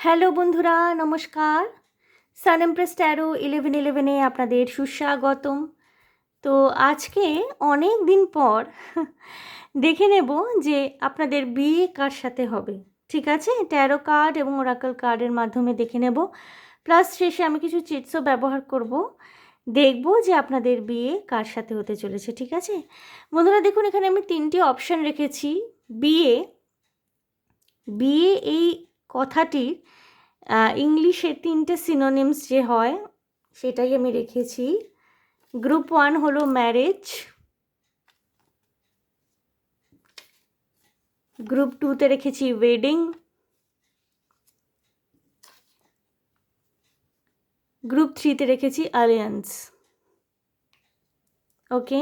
Hello বন্ধুরা, নমস্কার। সান empress taro 1111-এ আপনাদের সুস্বাগতম। তো আজকে অনেক দিন পর দেখে নেব যে আপনাদের বিয়ে কার সাথে হবে। ঠিক আছে, ট্যারো কার্ড এবং ওরাকল কার্ডের মাধ্যমে দেখে নেব, প্লাস শেষে আমি কিছু চিটসও ব্যবহার করব, দেখব যে আপনাদের বিয়ে কার সাথে হতে চলেছে। ঠিক আছে বন্ধুরা, দেখুন এখানে আমি 3টি অপশান রেখেছি। বিয়ে বিয়ে এই কথাটির ইংলিশে 3টে সিনোনিমস যে হয় সেটাই আমি রেখেছি। গ্রুপ 1 হলো ম্যারেজ, গ্রুপ 2তে রেখেছি ওয়েডিং, গ্রুপ 3তে রেখেছি alliance. Okay,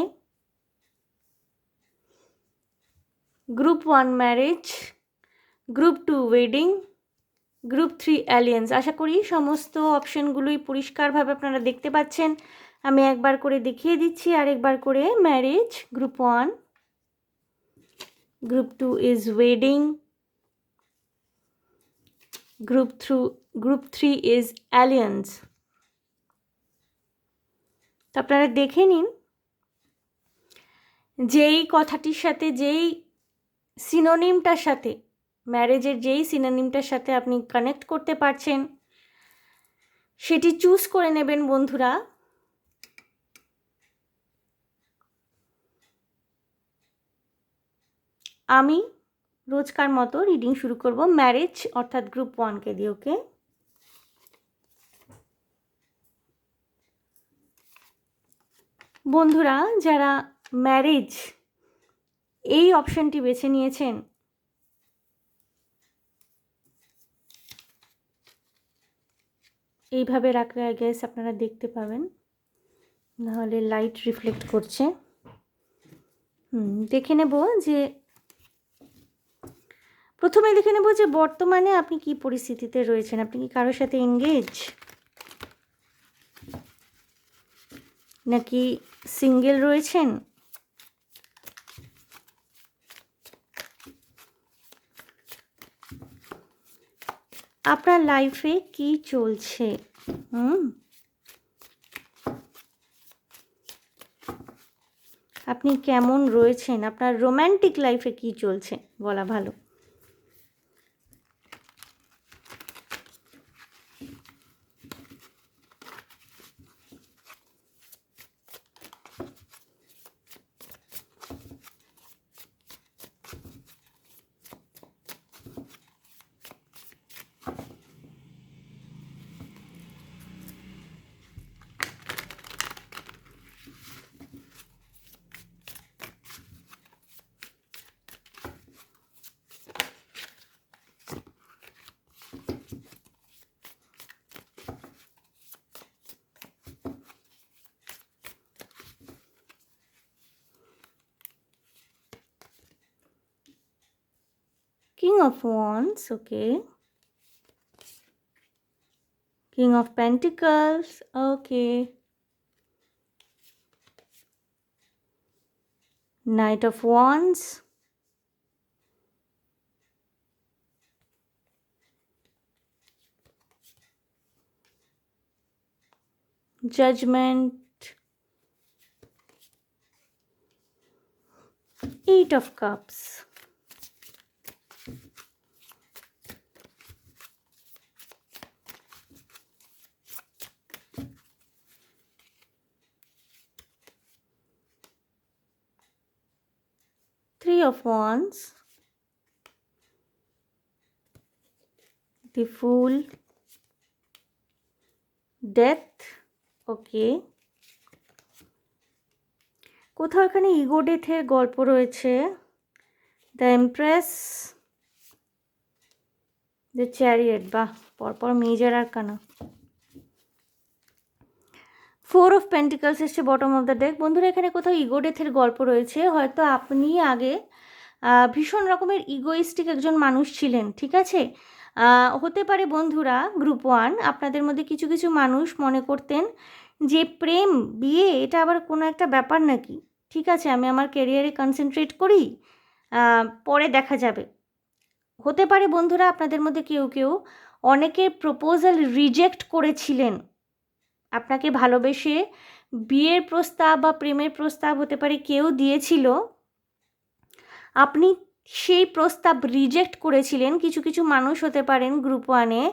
group 1 marriage, group 2 wedding, group 3 alliance. আশা করি সমস্ত অপশানগুলোই পরিষ্কারভাবে আপনারা দেখতে পাচ্ছেন। আমি একবার করে দেখিয়ে দিচ্ছি, আরেকবার করে। Marriage group 1, group 2 is wedding, group 3 is Allianz. তো আপনারা দেখে নিন যেই কথাটির সাথে, যেই সিনোনিমটার সাথে, ম্যারেজের যেই সিনোনিমটার সাথে আপনি কানেক্ট করতে পারছেন সেটি চুজ করে নেবেন বন্ধুরা। আমি রোজকার মতো রিডিং শুরু করব ম্যারেজ অর্থাৎ গ্রুপ 1কে দিয়ে। ওকে, বন্ধুরা যারা ম্যারেজ এই অপশানটি বেছে নিয়েছেন, এইভাবে রাখলে আই গেস আপনারা দেখতে পাবেন, নাহলে লাইট রিফ্লেক্ট করছে। দেখে নেব যে, প্রথমে দেখে নেব যে বর্তমানে আপনি কি পরিস্থিতিতে রয়েছেন। আপনি কি কারোর সাথে এঙ্গেজ, নাকি সিঙ্গেল রয়েছেন? আপনার লাইফে কি চলছে? আপনি কেমন রয়েছেন? আপনার রোম্যান্টিক লাইফে কি চলছে বলা ভালো। King of Wands, okay. King of Pentacles, okay. Knight of Wands, Judgment, 8 of Cups, Three of Wands, the Fool, Death, okay. কোথাও এখানে ইগো ডেথের গল্প রয়েছে। দ্য এমপ্রেস, দ্য চ্যারিয়েট, বাহ, পরপর মেজর আর কানা। 4 অফ পেন্টিকলস এসছে বটম অফ দ্য ডেক। বন্ধুরা এখানে কোথাও ইগো ডেথের গল্প রয়েছে। হয়তো আপনি আগে ভীষণ রকমের ইগোইস্টিক একজন মানুষ ছিলেন। ঠিক আছে, হতে পারে বন্ধুরা গ্রুপ 1 আপনাদের মধ্যে কিছু কিছু মানুষ মনে করতেন যে প্রেম বিয়ে এটা আবার কোনো একটা ব্যাপার নাকি। ঠিক আছে, আমি আমার ক্যারিয়ারে কনসেন্ট্রেট করি, পরে দেখা যাবে। হতে পারে বন্ধুরা আপনাদের মধ্যে কেউ কেউ অনেকের প্রপোজাল রিজেক্ট করেছিলেন। আপনাকে ভালোবেসে বিয়ের প্রস্তাব বা প্রেমের প্রস্তাব হতে পারে কেউ দিয়েছিল, আপনি সেই প্রস্তাব রিজেক্ট করেছিলেন। কিছু কিছু মানুষ হতে পারেন গ্রুপ ওয়ানে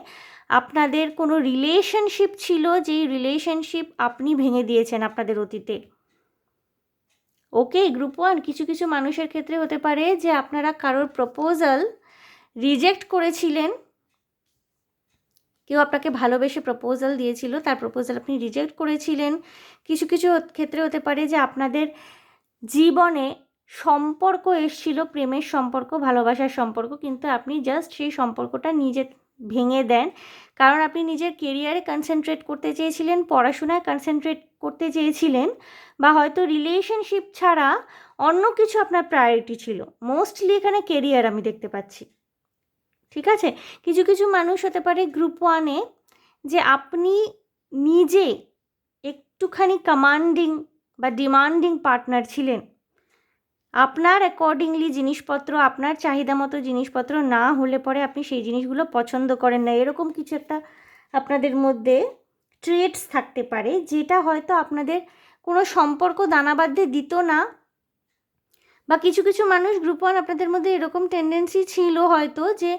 আপনাদের কোনো রিলেশনশিপ ছিল, যেই রিলেশনশিপ আপনি ভেঙে দিয়েছেন আপনাদের অতীতে। ওকে গ্রুপ ওয়ান, কিছু কিছু মানুষের ক্ষেত্রে হতে পারে যে আপনারা কারোর প্রপোজাল রিজেক্ট করেছিলেন। কেউ আপনাকে ভালোবেসে প্রপোজাল দিয়েছিল, তার প্রপোজাল আপনি রিজেক্ট করেছিলেন। কিছু কিছু ক্ষেত্রে হতে পারে যে আপনাদের জীবনে সম্পর্ক এসেছিল, প্রেমের সম্পর্ক, ভালোবাসার সম্পর্ক, কিন্তু আপনি জাস্ট সেই সম্পর্কটা নিজে ভেঙে দেন, কারণ আপনি নিজের কেরিয়ারে কনসেন্ট্রেট করতে চেয়েছিলেন, পড়াশোনায় কনসেন্ট্রেট করতে চেয়েছিলেন, বা হয়তো রিলেশনশিপ ছাড়া অন্য কিছু আপনার প্রায়োরিটি ছিল। মোস্টলি এখানে কেরিয়ার আমি দেখতে পাচ্ছি, ঠিক আছে। কিছু কিছু মানুষ হতে পারে গ্রুপ ওয়ানে যে আপনি নিজে একটুখানি কমান্ডিং বা ডিমান্ডিং পার্টনার ছিলেন। আপনার অ্যাকর্ডিংলি জিনিসপত্র, আপনার চাহিদা মতো জিনিসপত্র না হলে পরে আপনি সেই জিনিসগুলো পছন্দ করেন না, এরকম কিছু একটা আপনাদের মধ্যে ট্রেটস থাকতে পারে, যেটা হয়তো আপনাদের কোনো সম্পর্ক দানা বাঁধতে দিত না। বা কিছু কিছু মানুষ গ্রুপ ওয়ান আপনাদের মধ্যে এরকম টেন্ডেন্সি ছিল হয়তো যে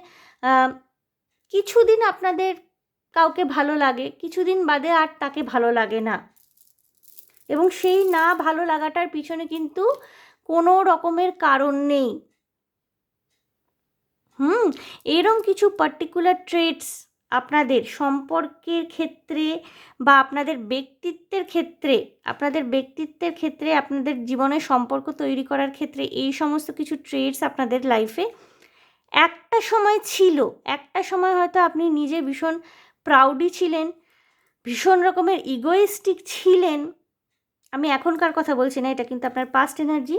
কিছুদিন আপনাদের কাউকে ভালো লাগে, কিছুদিন বাদে আর তাকে ভালো লাগে না, এবং সেই না ভালো লাগাটার পিছনে কিন্তু কোনো রকমের কারণ নেই। এরম কিছু পার্টিকুলার ট্রেটস আপনাদের সম্পর্কের ক্ষেত্রে বা আপনাদের ব্যক্তিত্বের ক্ষেত্রে আপনাদের জীবনে সম্পর্ক তৈরি করার ক্ষেত্রে এই সমস্ত কিছু ট্রেটস আপনাদের লাইফে একটা সময় ছিল। একটা সময় হয়তো আপনি নিজে ভীষণ প্রাউডি ছিলেন, ভীষণ রকমের ইগোইস্টিক ছিলেন। আমি এখনকার কথা বলছি না, এটা কিন্তু আপনার পাস্ট এনার্জি।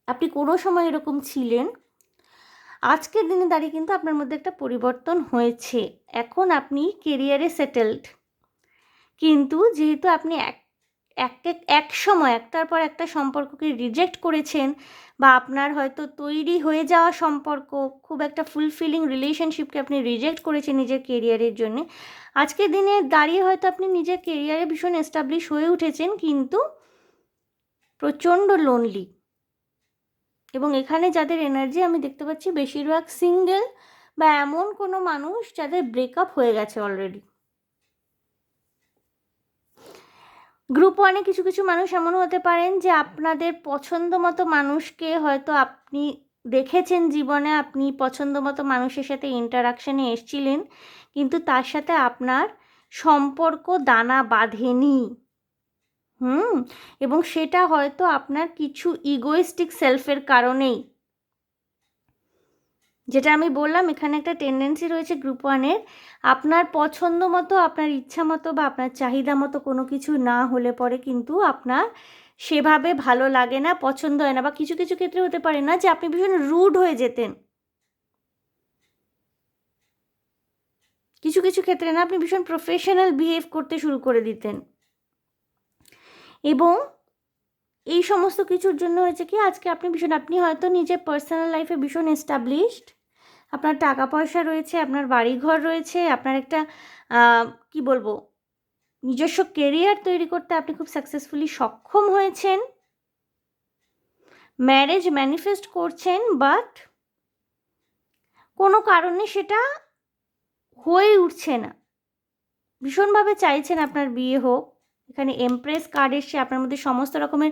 আপনি কোনো সময় এরকম ছিলেন। আজকের দিনে দাঁড়িয়ে কিন্তু আপনার মধ্যে একটা পরিবর্তন হয়েছে। এখন আপনি কেরিয়ারে সেটেলড, কিন্তু যেহেতু আপনি এক সময় একটার পর একটা সম্পর্ককে রিজেক্ট করেছেন, বা আপনার হয়তো তৈরি হয়ে যাওয়া সম্পর্ক, খুব একটা ফুলফিলিং রিলেশনশিপকে আপনি রিজেক্ট করেছেন নিজের কেরিয়ারের জন্য, আজকের দিনে দাঁড়িয়ে হয়তো আপনি নিজের কেরিয়ারে ভীষণ এস্টাবলিশ হয়ে উঠেছেন, কিন্তু প্রচণ্ড লোনলি। এবং এখানে যাদের এনার্জি আমি দেখতে পাচ্ছি বেশিরভাগ সিঙ্গেল, বা এমন কোনো মানুষ যাদের ব্রেকআপ হয়ে গেছে অলরেডি। গ্রুপ ওয়ানে কিছু কিছু মানুষ এমনও হতে পারেন যে আপনাদের পছন্দ মতো মানুষকে হয়তো আপনি দেখেছেন জীবনে, আপনি পছন্দ মতো মানুষের সাথে ইন্টারাকশানে এসেছিলেন, কিন্তু তার সাথে আপনার সম্পর্ক দানা বাঁধেনি। এবং সেটা হয়তো আপনার কিছু ইগোইস্টিক সেলফের কারণেই। যেটা আমি বললাম, এখানে একটা টেন্ডেন্সি রয়েছে গ্রুপ ওয়ানের, আপনার পছন্দ মতো, আপনার ইচ্ছা মতো বা আপনার চাহিদা মতো কোনো কিছু না হলে পরে কিন্তু আপনার সেভাবে ভালো লাগে না, পছন্দ হয় না। বা কিছু কিছু ক্ষেত্রে হতে পারে না যে আপনি ভীষণ রুড হয়ে যেতেন, কিছু কিছু ক্ষেত্রে না আপনি ভীষণ প্রফেশনাল বিহেভ করতে শুরু করে দিতেন। এবং এই সমস্ত কিছুর জন্য হয়েছে কি, আজকে আপনি হয়তো নিজের পার্সোনাল লাইফে ভীষণ এস্টাবলিশড, আপনার টাকা পয়সা রয়েছে, আপনার বাড়িঘর রয়েছে, আপনার একটা কি বলবো, নিজস্ব কেরিয়ার তৈরি করতে আপনি খুব সাকসেসফুলি সক্ষম হয়েছেন, ম্যারেজ ম্যানিফেস্ট করছেন, বাট কোনো কারণে সেটা হয়ে উঠছে না, ভীষণভাবে চাইছেন আপনার বিয়ে হোক। এখানে এমপ্রেস কার্ড এসছে, আপনার মধ্যে সমস্ত রকমের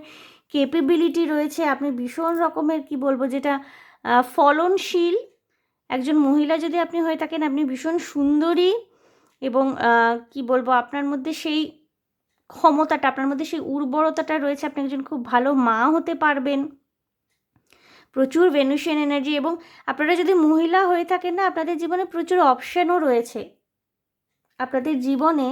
কেপেবিলিটি রয়েছে, আপনি ভীষণ রকমের কি বলবো, যেটা ফলনশীল একজন মহিলা যদি আপনি হয়ে থাকেন, আপনি ভীষণ সুন্দরী, এবং কি বলবো, আপনার মধ্যে সেই ক্ষমতাটা, আপনার মধ্যে সেই উর্বরতাটা রয়েছে, আপনি একজন খুব ভালো মা হতে পারবেন, প্রচুর ভেনুসিয়ান এনার্জি। এবং আপনারা যদি মহিলা হয়ে থাকেন না, আপনাদের জীবনে প্রচুর অপশানও রয়েছে, আপনাদের জীবনে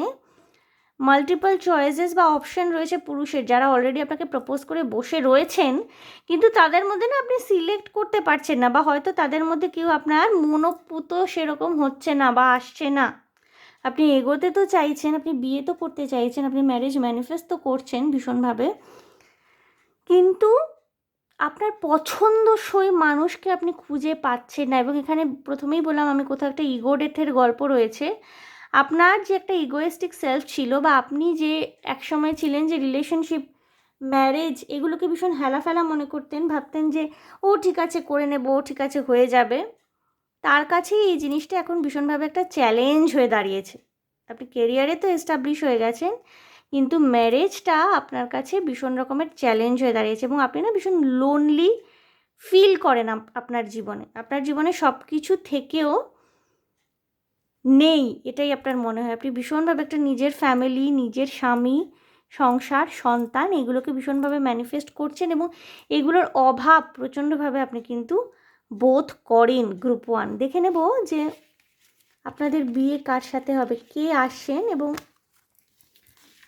মাল্টিপল চয়েসেস বা অপশান রয়েছে পুরুষের, যারা অলরেডি আপনাকে প্রপোজ করে বসে রয়েছেন, কিন্তু তাদের মধ্যে না আপনি সিলেক্ট করতে পারছেন না, বা হয়তো তাদের মধ্যে কেউ আপনার মনোপুত সেরকম হচ্ছে না বা আসছে না। আপনি এগোতে তো চাইছেন, আপনি বিয়ে তো করতে চাইছেন, আপনি ম্যারেজ ম্যানিফেস্ট তো করছেন ভীষণভাবে, কিন্তু আপনার পছন্দসই মানুষকে আপনি খুঁজে পাচ্ছেন না। এবং এখানে প্রথমেই বললাম আমি, কোথাও একটা ইগো ডেথের গল্প রয়েছে। আপনার যে একটা ইগোয়েস্টিক সেলফ ছিল, বা আপনি যে একসময় ছিলেন যে রিলেশনশিপ, ম্যারেজ এগুলোকে ভীষণ হেলাফেলা মনে করতেন, ভাবতেন যে ও ঠিক আছে করে নেব, ও ঠিক আছে হয়ে যাবে, তার কাছে এই জিনিসটা এখন ভীষণভাবে একটা চ্যালেঞ্জ হয়ে দাঁড়িয়েছে। আপনি কেরিয়ারে তো এস্টাবলিশ হয়ে গেছেন, কিন্তু ম্যারেজটা আপনার কাছে ভীষণ রকমের চ্যালেঞ্জ হয়ে দাঁড়িয়েছে, এবং আপনি না ভীষণ লোনলি ফিল করেন আপনার জীবনে। আপনার জীবনে সব কিছু থেকেও নেই এটাই আপনার মনে হয়। আপনি ভীষণভাবে একটা নিজের ফ্যামিলি, নিজের স্বামী, সংসার, সন্তান এগুলোকে ভীষণভাবে ম্যানিফেস্ট করছেন, এবং এগুলোর অভাব প্রচণ্ডভাবে আপনি কিন্তু বোধ করেন। গ্রুপ 1 দেখে নেব যে আপনাদের বিয়ে কার সাথে হবে, কে আসছেন এবং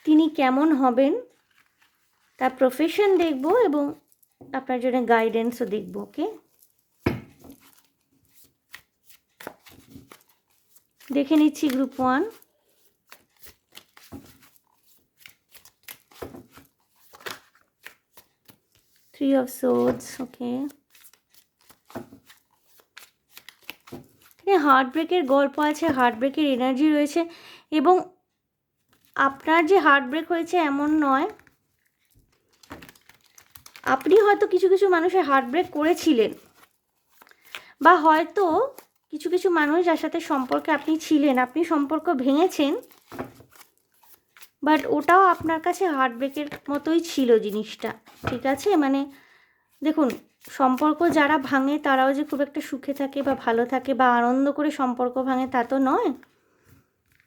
তিনি কেমন হবেন, তার প্রফেশন দেখব এবং আপনার জন্য গাইডেন্সও দেখব। ওকে, দেখে নিচ্ছি group 1। Three of Swords, okay. Heart ব্রেকের গল্প আছে, হার্ট ব্রেকের এনার্জি রয়েছে, এবং আপনার যে হার্ট ব্রেক হয়েছে এমন নয়, আপনি হয়তো কিছু কিছু মানুষের হার্ট ব্রেক করেছিলেন, বা হয়তো কিছু কিছু মানুষ যার সাথে সম্পর্কে আপনি ছিলেন, আপনি সম্পর্ক ভেঙেছেন, বাট ওটাও আপনার কাছে হার্ট ব্রেকের মতোই ছিল জিনিসটা। ঠিক আছে, মানে দেখুন, সম্পর্ক যারা ভাঙে তারাও যে খুব একটা সুখে থাকে বা ভালো থাকে বা আনন্দ করে সম্পর্ক ভাঙে তা তো নয়,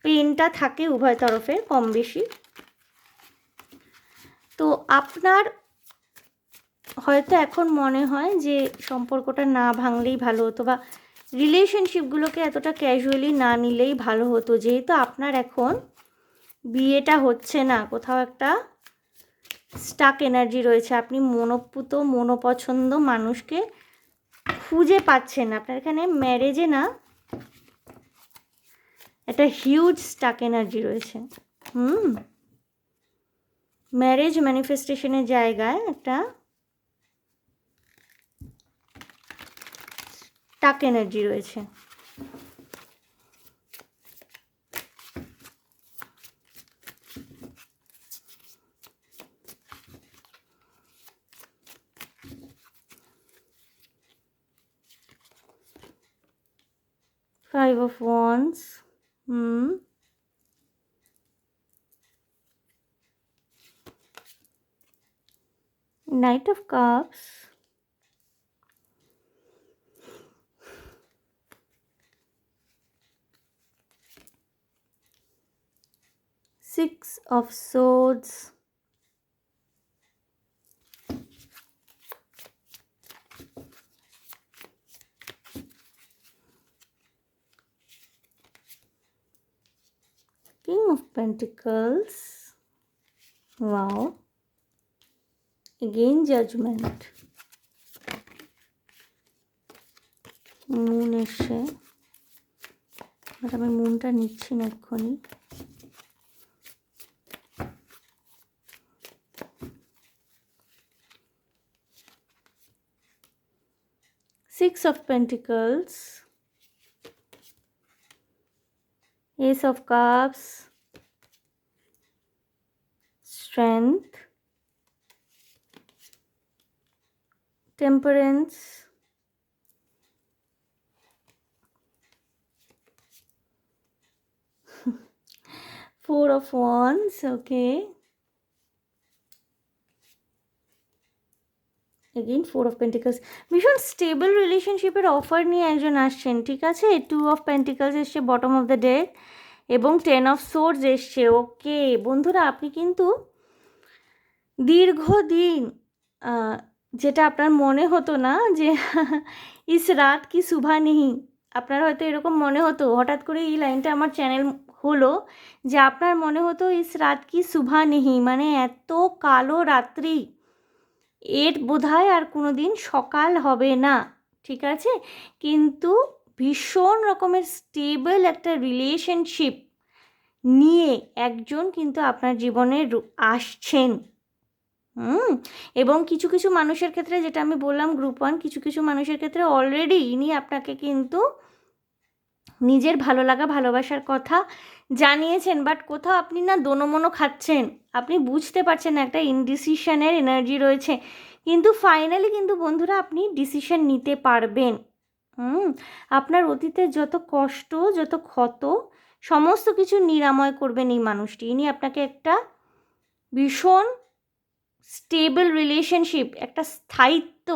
পেনটা থাকে উভয় তরফে কম বেশি। তো আপনার হয়তো এখন মনে হয় যে সম্পর্কটা না ভাঙলেই ভালো হতো, বা রিলেশনশিপগুলোকে এতটা ক্যাজুয়ালি না নিলেই ভালো হতো, যেহেতু আপনার এখন বিয়েটা হচ্ছে না, কোথাও একটা স্টাক এনার্জি রয়েছে, আপনি মনোপুত মনোপছন্দ মানুষকে খুঁজে পাচ্ছেন না। আপনার এখানে ম্যারেজে না একটা হিউজ স্টাক এনার্জি রয়েছে। ম্যারেজ ম্যানিফেস্টেশনের জায়গায় একটা স্টাক এনার্জি রয়েছে। Five of Wands, Knight of Cups, Six of Swords, King of Pentacles, wow, again Judgment, moon এসে, বাট আমি মুনটা নিচ্ছি না এক্ষুনি। Six of Pentacles, Ace of Cups, Strength, Temperance, Four of Wands, okay, again four of pentacles. ভীষণ stable রিলেশনশিপের offer নিয়ে একজন আসছেন, ঠিক আছে। টু অফ পেন্টিকলস এসছে বটম অফ দ্য ডেক, এবং 10 অফ সোর্ডস এসছে। ওকে বন্ধুরা, আপনি কিন্তু দীর্ঘদিন যেটা আপনার মনে হতো না যে ইস রাত কি সুভা নেই, আপনার হয়তো এরকম মনে হতো, হঠাৎ করে এই লাইনটা আমার চ্যানেল হলো যে আপনার মনে হতো ইস রাত কি সুভা নেই, মানে এত কালো রাত্রি, এর বোধহয় আর কোনো দিন সকাল হবে না, ঠিক আছে। কিন্তু ভীষণ রকমের স্টেবল একটা রিলেশনশিপ নিয়ে একজন কিন্তু আপনার জীবনে আসছেন। এবং কিছু কিছু মানুষের ক্ষেত্রে, যেটা আমি বললাম গ্রুপ 1, কিছু কিছু মানুষের ক্ষেত্রে অলরেডি ইনি আপনাকে কিন্তু নিজের ভালো লাগা ভালোবাসার কথা জানিয়েছেন, বাট কোথাও আপনি না দোনোমনো খাচ্ছেন, আপনি বুঝতে পারছেন না, একটা ইনডিসিশনের এনার্জি রয়েছে, কিন্তু ফাইনালি কিন্তু বন্ধুরা আপনি ডিসিশন নিতে পারবেন। আপনার অতীতের যত কষ্ট, যত ক্ষত, সমস্ত কিছু নিরাময় করবেন এই মানুষটি। ইনি আপনাকে একটা ভীষণ স্টেবল রিলেশনশিপ, একটা স্থায়িত্ব,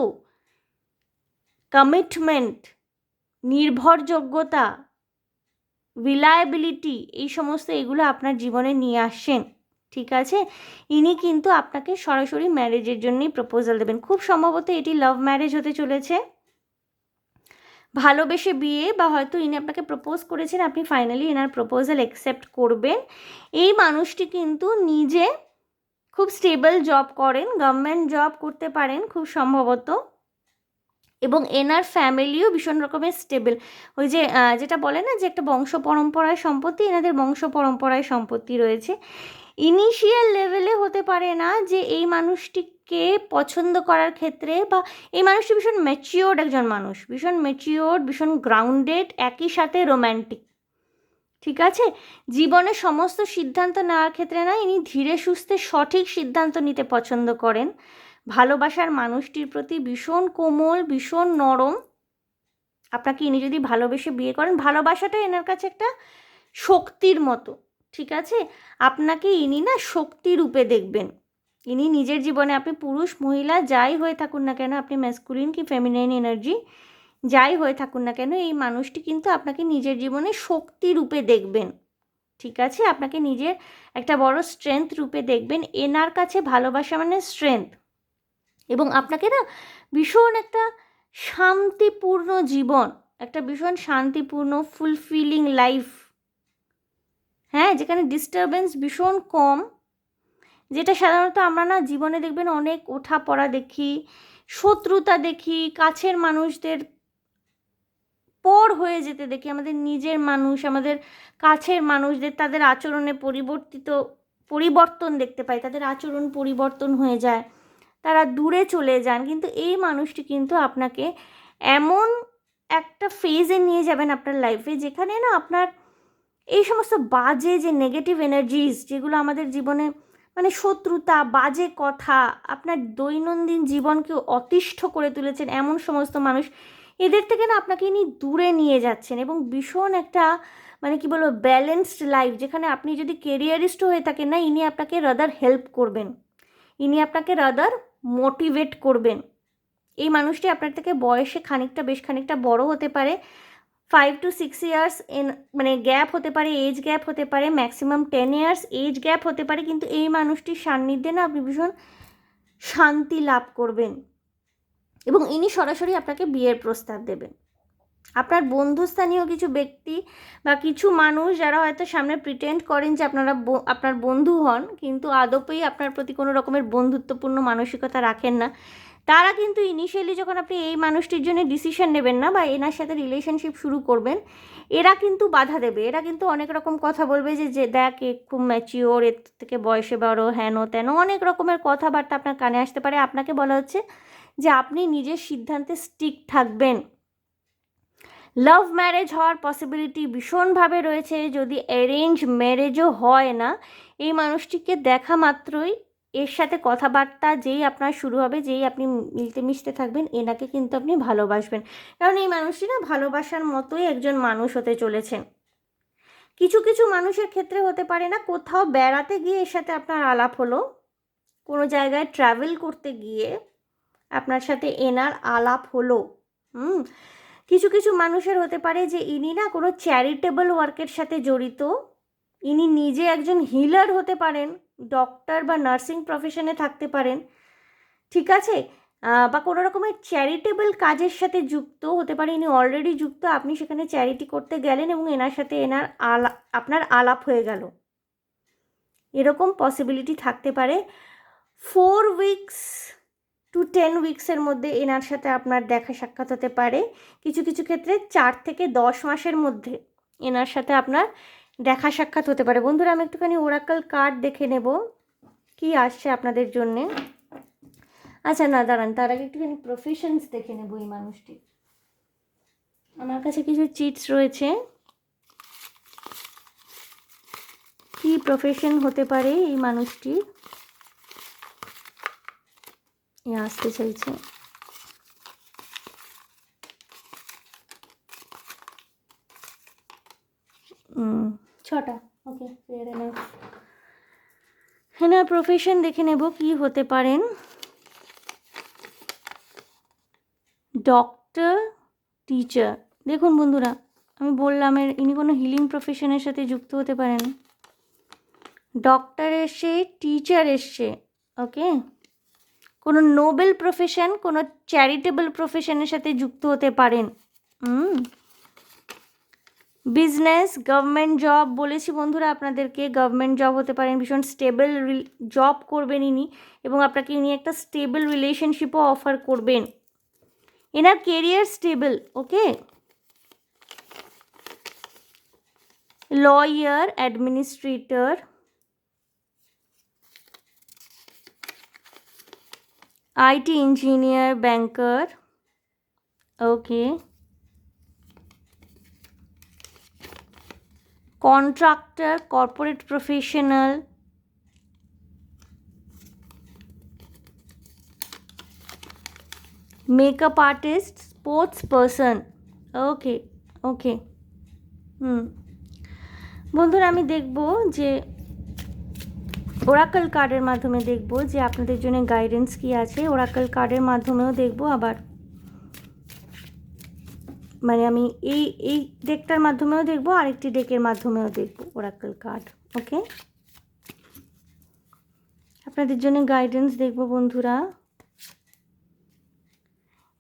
কমিটমেন্ট, নির্ভরযোগ্যতা, রিলায়েবিলিটি, এই সমস্ত এগুলো আপনার জীবনে নিয়ে আসছেন। ঠিক আছে, ইনি কিন্তু আপনাকে সরাসরি ম্যারেজের জন্যই প্রপোজাল দেবেন। খুব সম্ভবত এটি লাভ ম্যারেজ হতে চলেছে, ভালোবেসে বিয়ে, বা হয়তো ইনি আপনাকে প্রপোজ করেছেন, আপনি ফাইনালি এনার প্রপোজাল অ্যাকসেপ্ট করবেন। এই মানুষটি কিন্তু নিজে খুব স্টেবল জব করেন, গভর্নমেন্ট জব করতে পারেন খুব সম্ভবত, এবং এনার ফ্যামিলিও ভীষণ রকমের স্টেবল। ওই যে যেটা বলে না যে একটা বংশ পরম্পরায় সম্পত্তি, এনাদের বংশ পরম্পরায় সম্পত্তি রয়েছে। ইনিশিয়াল লেভেলে হতে পারে না যে এই মানুষটিকে পছন্দ করার ক্ষেত্রে, বা এই মানুষটি ভীষণ ম্যাচিওর্ড একজন মানুষ, ভীষণ ম্যাচিওর্ড, ভীষণ গ্রাউন্ডেড, একই সাথে রোম্যান্টিক। ঠিক আছে, জীবনে সমস্ত সিদ্ধান্ত নেওয়ার ক্ষেত্রে না ইনি ধীরে সুস্থে সঠিক সিদ্ধান্ত নিতে পছন্দ করেন। ভালোবাসার মানুষটির প্রতি ভীষণ কোমল, ভীষণ নরম। আপনাকে ইনি যদি ভালোবেসে বিয়ে করেন, ভালোবাসাটা এনার কাছে একটা শক্তির মতো। ঠিক আছে, আপনাকে ইনি না শক্তি রূপে দেখবেন। ইনি নিজের জীবনে, আপনি পুরুষ মহিলা যাই হয়ে থাকুন না কেন, আপনি ম্যাসকুলিন কি ফেমিনাইন এনার্জি যাই হয়ে থাকুন না কেন, এই মানুষটি কিন্তু আপনাকে নিজের জীবনে শক্তি রূপে দেখবেন। ঠিক আছে, আপনাকে নিজের একটা বড় স্ট্রেংথ রূপে দেখবেন। এনার কাছে ভালোবাসা মানে স্ট্রেংথ, এবং আপনাকে না ভীষণ একটা শান্তিপূর্ণ জীবন, একটা ভীষণ শান্তিপূর্ণ ফুলফিলিং লাইফ, হ্যাঁ, যেখানে ডিস্টারবেন্স ভীষণ কম, যেটা সাধারণত আমরা না জীবনে দেখবেন অনেক ওঠা পড়া দেখি, শত্রুতা দেখি, কাছের মানুষদের পর হয়ে যেতে দেখি, আমাদের নিজের মানুষ, আমাদের কাছের মানুষদের তাদের আচরণে পরিবর্তন দেখতে পাই, তাদের আচরণ পরিবর্তন হয়ে যায়, তারা দূরে চলে যান। কিন্তু এই মানুষটি কিন্তু আপনাকে এমন একটা ফেজে নিয়ে যাবেন আপনার লাইফে, যেখানে না আপনার এই সমস্ত বাজে যে নেগেটিভ এনার্জিস, যেগুলো আমাদের জীবনে মানে শত্রুতা, বাজে কথা, আপনার দৈনন্দিন জীবনকে অতিষ্ঠ করে তুলেছেন এমন সমস্ত মানুষ, এদের থেকে না আপনাকে ইনি দূরে নিয়ে যাচ্ছেন, এবং ভীষণ একটা মানে কি বলবো ব্যালেন্সড লাইফ, যেখানে আপনি যদি কেরিয়ারিস্ট হয়ে থাকেন না, ইনি আপনাকে রাদার হেল্প করবেন, ইনি আপনাকে রাদার মোটিভেট করবেন। এই মানুষটি আপনার থেকে বয়সে বেশ খানিকটা বড় হতে পারে, 5 to 6 years মানে গ্যাপ হতে পারে, এজ গ্যাপ হতে পারে, ম্যাক্সিমাম 10 years এজ গ্যাপ হতে পারে, কিন্তু এই মানুষটির সান্নিধ্যে না আপনি ভীষণ শান্তি লাভ করবেন, এবং ইনি সরাসরি আপনাকে বিয়ের প্রস্তাব দেবেন। আপনার বন্ধুস্থানীয় কিছু ব্যক্তি বা কিছু মানুষ যারা হয়তো সামনে প্রিটেন্ড করেন যে আপনার বন্ধু হন, কিন্তু আদপেই আপনার প্রতি কোনো রকমের বন্ধুত্বপূর্ণ মানসিকতা রাখেন না, তারা কিন্তু ইনিশিয়ালি যখন আপনি এই মানুষটির জন্য ডিসিশন নেবেন না বা এনার সাথে রিলেশনশিপ শুরু করবেন, এরা কিন্তু বাধা দেবে, এরা কিন্তু অনেক রকম কথা বলবে যে দেখ এ খুব ম্যাচিওর, এর থেকে বয়সে বড়, হেন তেন, অনেক রকমের কথাবার্তা আপনার কানে আসতে পারে। আপনাকে বলা হচ্ছে যে আপনি নিজের সিদ্ধান্তে স্টিক থাকবেন। লাভ ম্যারেজ হওয়ার পসিবিলিটি ভীষণভাবে রয়েছে, যদি অ্যারেঞ্জ ম্যারেজও হয় না, এই মানুষটিকে দেখা মাত্রই, এর সাথে কথাবার্তা যেই আপনার শুরু হবে, যেই আপনি মিশতে থাকবেন, এনাকে কিন্তু আপনি ভালোবাসবেন, কারণ এই মানুষটি না ভালোবাসার মতোই একজন মানুষ হতে চলেছেন। কিছু কিছু মানুষের ক্ষেত্রে হতে পারে না, কোথাও বেড়াতে গিয়ে এর সাথে আপনার আলাপ হলো, কোনো জায়গায় ট্রাভেল করতে গিয়ে আপনার সাথে এনার আলাপ হলো। কিছু কিছু মানুষের হতে পারে যে ইনি না কোনো চ্যারিটেবল ওয়ার্কের সাথে জড়িত, ইনি নিজে একজন হিলার হতে পারেন, ডক্টর বা নার্সিং প্রফেশনে থাকতে পারেন, ঠিক আছে, বা কোনো রকমের চ্যারিটেবল কাজের সাথে যুক্ত হতে পারে, ইনি অলরেডি যুক্ত, আপনি সেখানে চ্যারিটি করতে গেলেন এবং এনার সাথে আপনার আলাপ হয়ে গেল, এরকম পসিবিলিটি থাকতে পারে। 4 weeks to 10 weeksের মধ্যে এনার সাথে আপনার দেখা সাক্ষাৎ হতে পারে, কিছু কিছু ক্ষেত্রে 4 থেকে 10 মাসের মধ্যে এনার সাথে আপনার দেখা সাক্ষাৎ হতে পারে। বন্ধুরা, আমি একটুখানি ওরাকল কার্ড দেখে নেব কি আসছে আপনাদের জন্যে। আচ্ছা না দাঁড়ান, তার আগে একটুখানি প্রফেশনস দেখে নেব এই মানুষটি। আমার কাছে কিছু চিটস রয়েছে, কি প্রফেশন হতে পারে এই মানুষটির। আসতে চাইছে ছটা, ওকে ফেয়ার এনাফ। হ্যাঁ, প্রফেশন দেখে নেব কি হতে পারেন। Doctor, teacher. দেখুন বন্ধুরা, আমি বললাম ইনি কোনো হিলিং প্রফেশনের সাথে যুক্ত হতে পারেন। ডক্টর এসছে, টিচার এসছে, ওকে। কোনো নোবেল প্রফেশন, কোনো চ্যারিটেবল প্রফেশনের সাথে যুক্ত হতে পারেন। বিজনেস, গভর্নমেন্ট জব বলেছি বন্ধুরা আপনাদেরকে, গভর্নমেন্ট জব হতে পারেন, ভীষণ স্টেবল জব করবেন ইনি, এবং আপনাকে ইনি একটা স্টেবল রিলেশনশিপও অফার করবেন। এনার career stable, okay. Lawyer, administrator, IT engineer, banker, okay. Contractor, corporate professional, makeup artist, sports person, okay okay. বন্ধুরা আমি দেখব যে ওরাকল কার্ডের মাধ্যমে দেখব যে আপনাদের জন্য গাইডেন্স কি আছে। ওরাকল কার্ডের মাধ্যমেও দেখব, আবার মানে আমি এই ডেকটার মাধ্যমেও দেখব, আরেকটি ডেকের মাধ্যমেও দেখব ওরাকল কার্ড, ওকে। আপনাদের জন্য গাইডেন্স দেখব বন্ধুরা।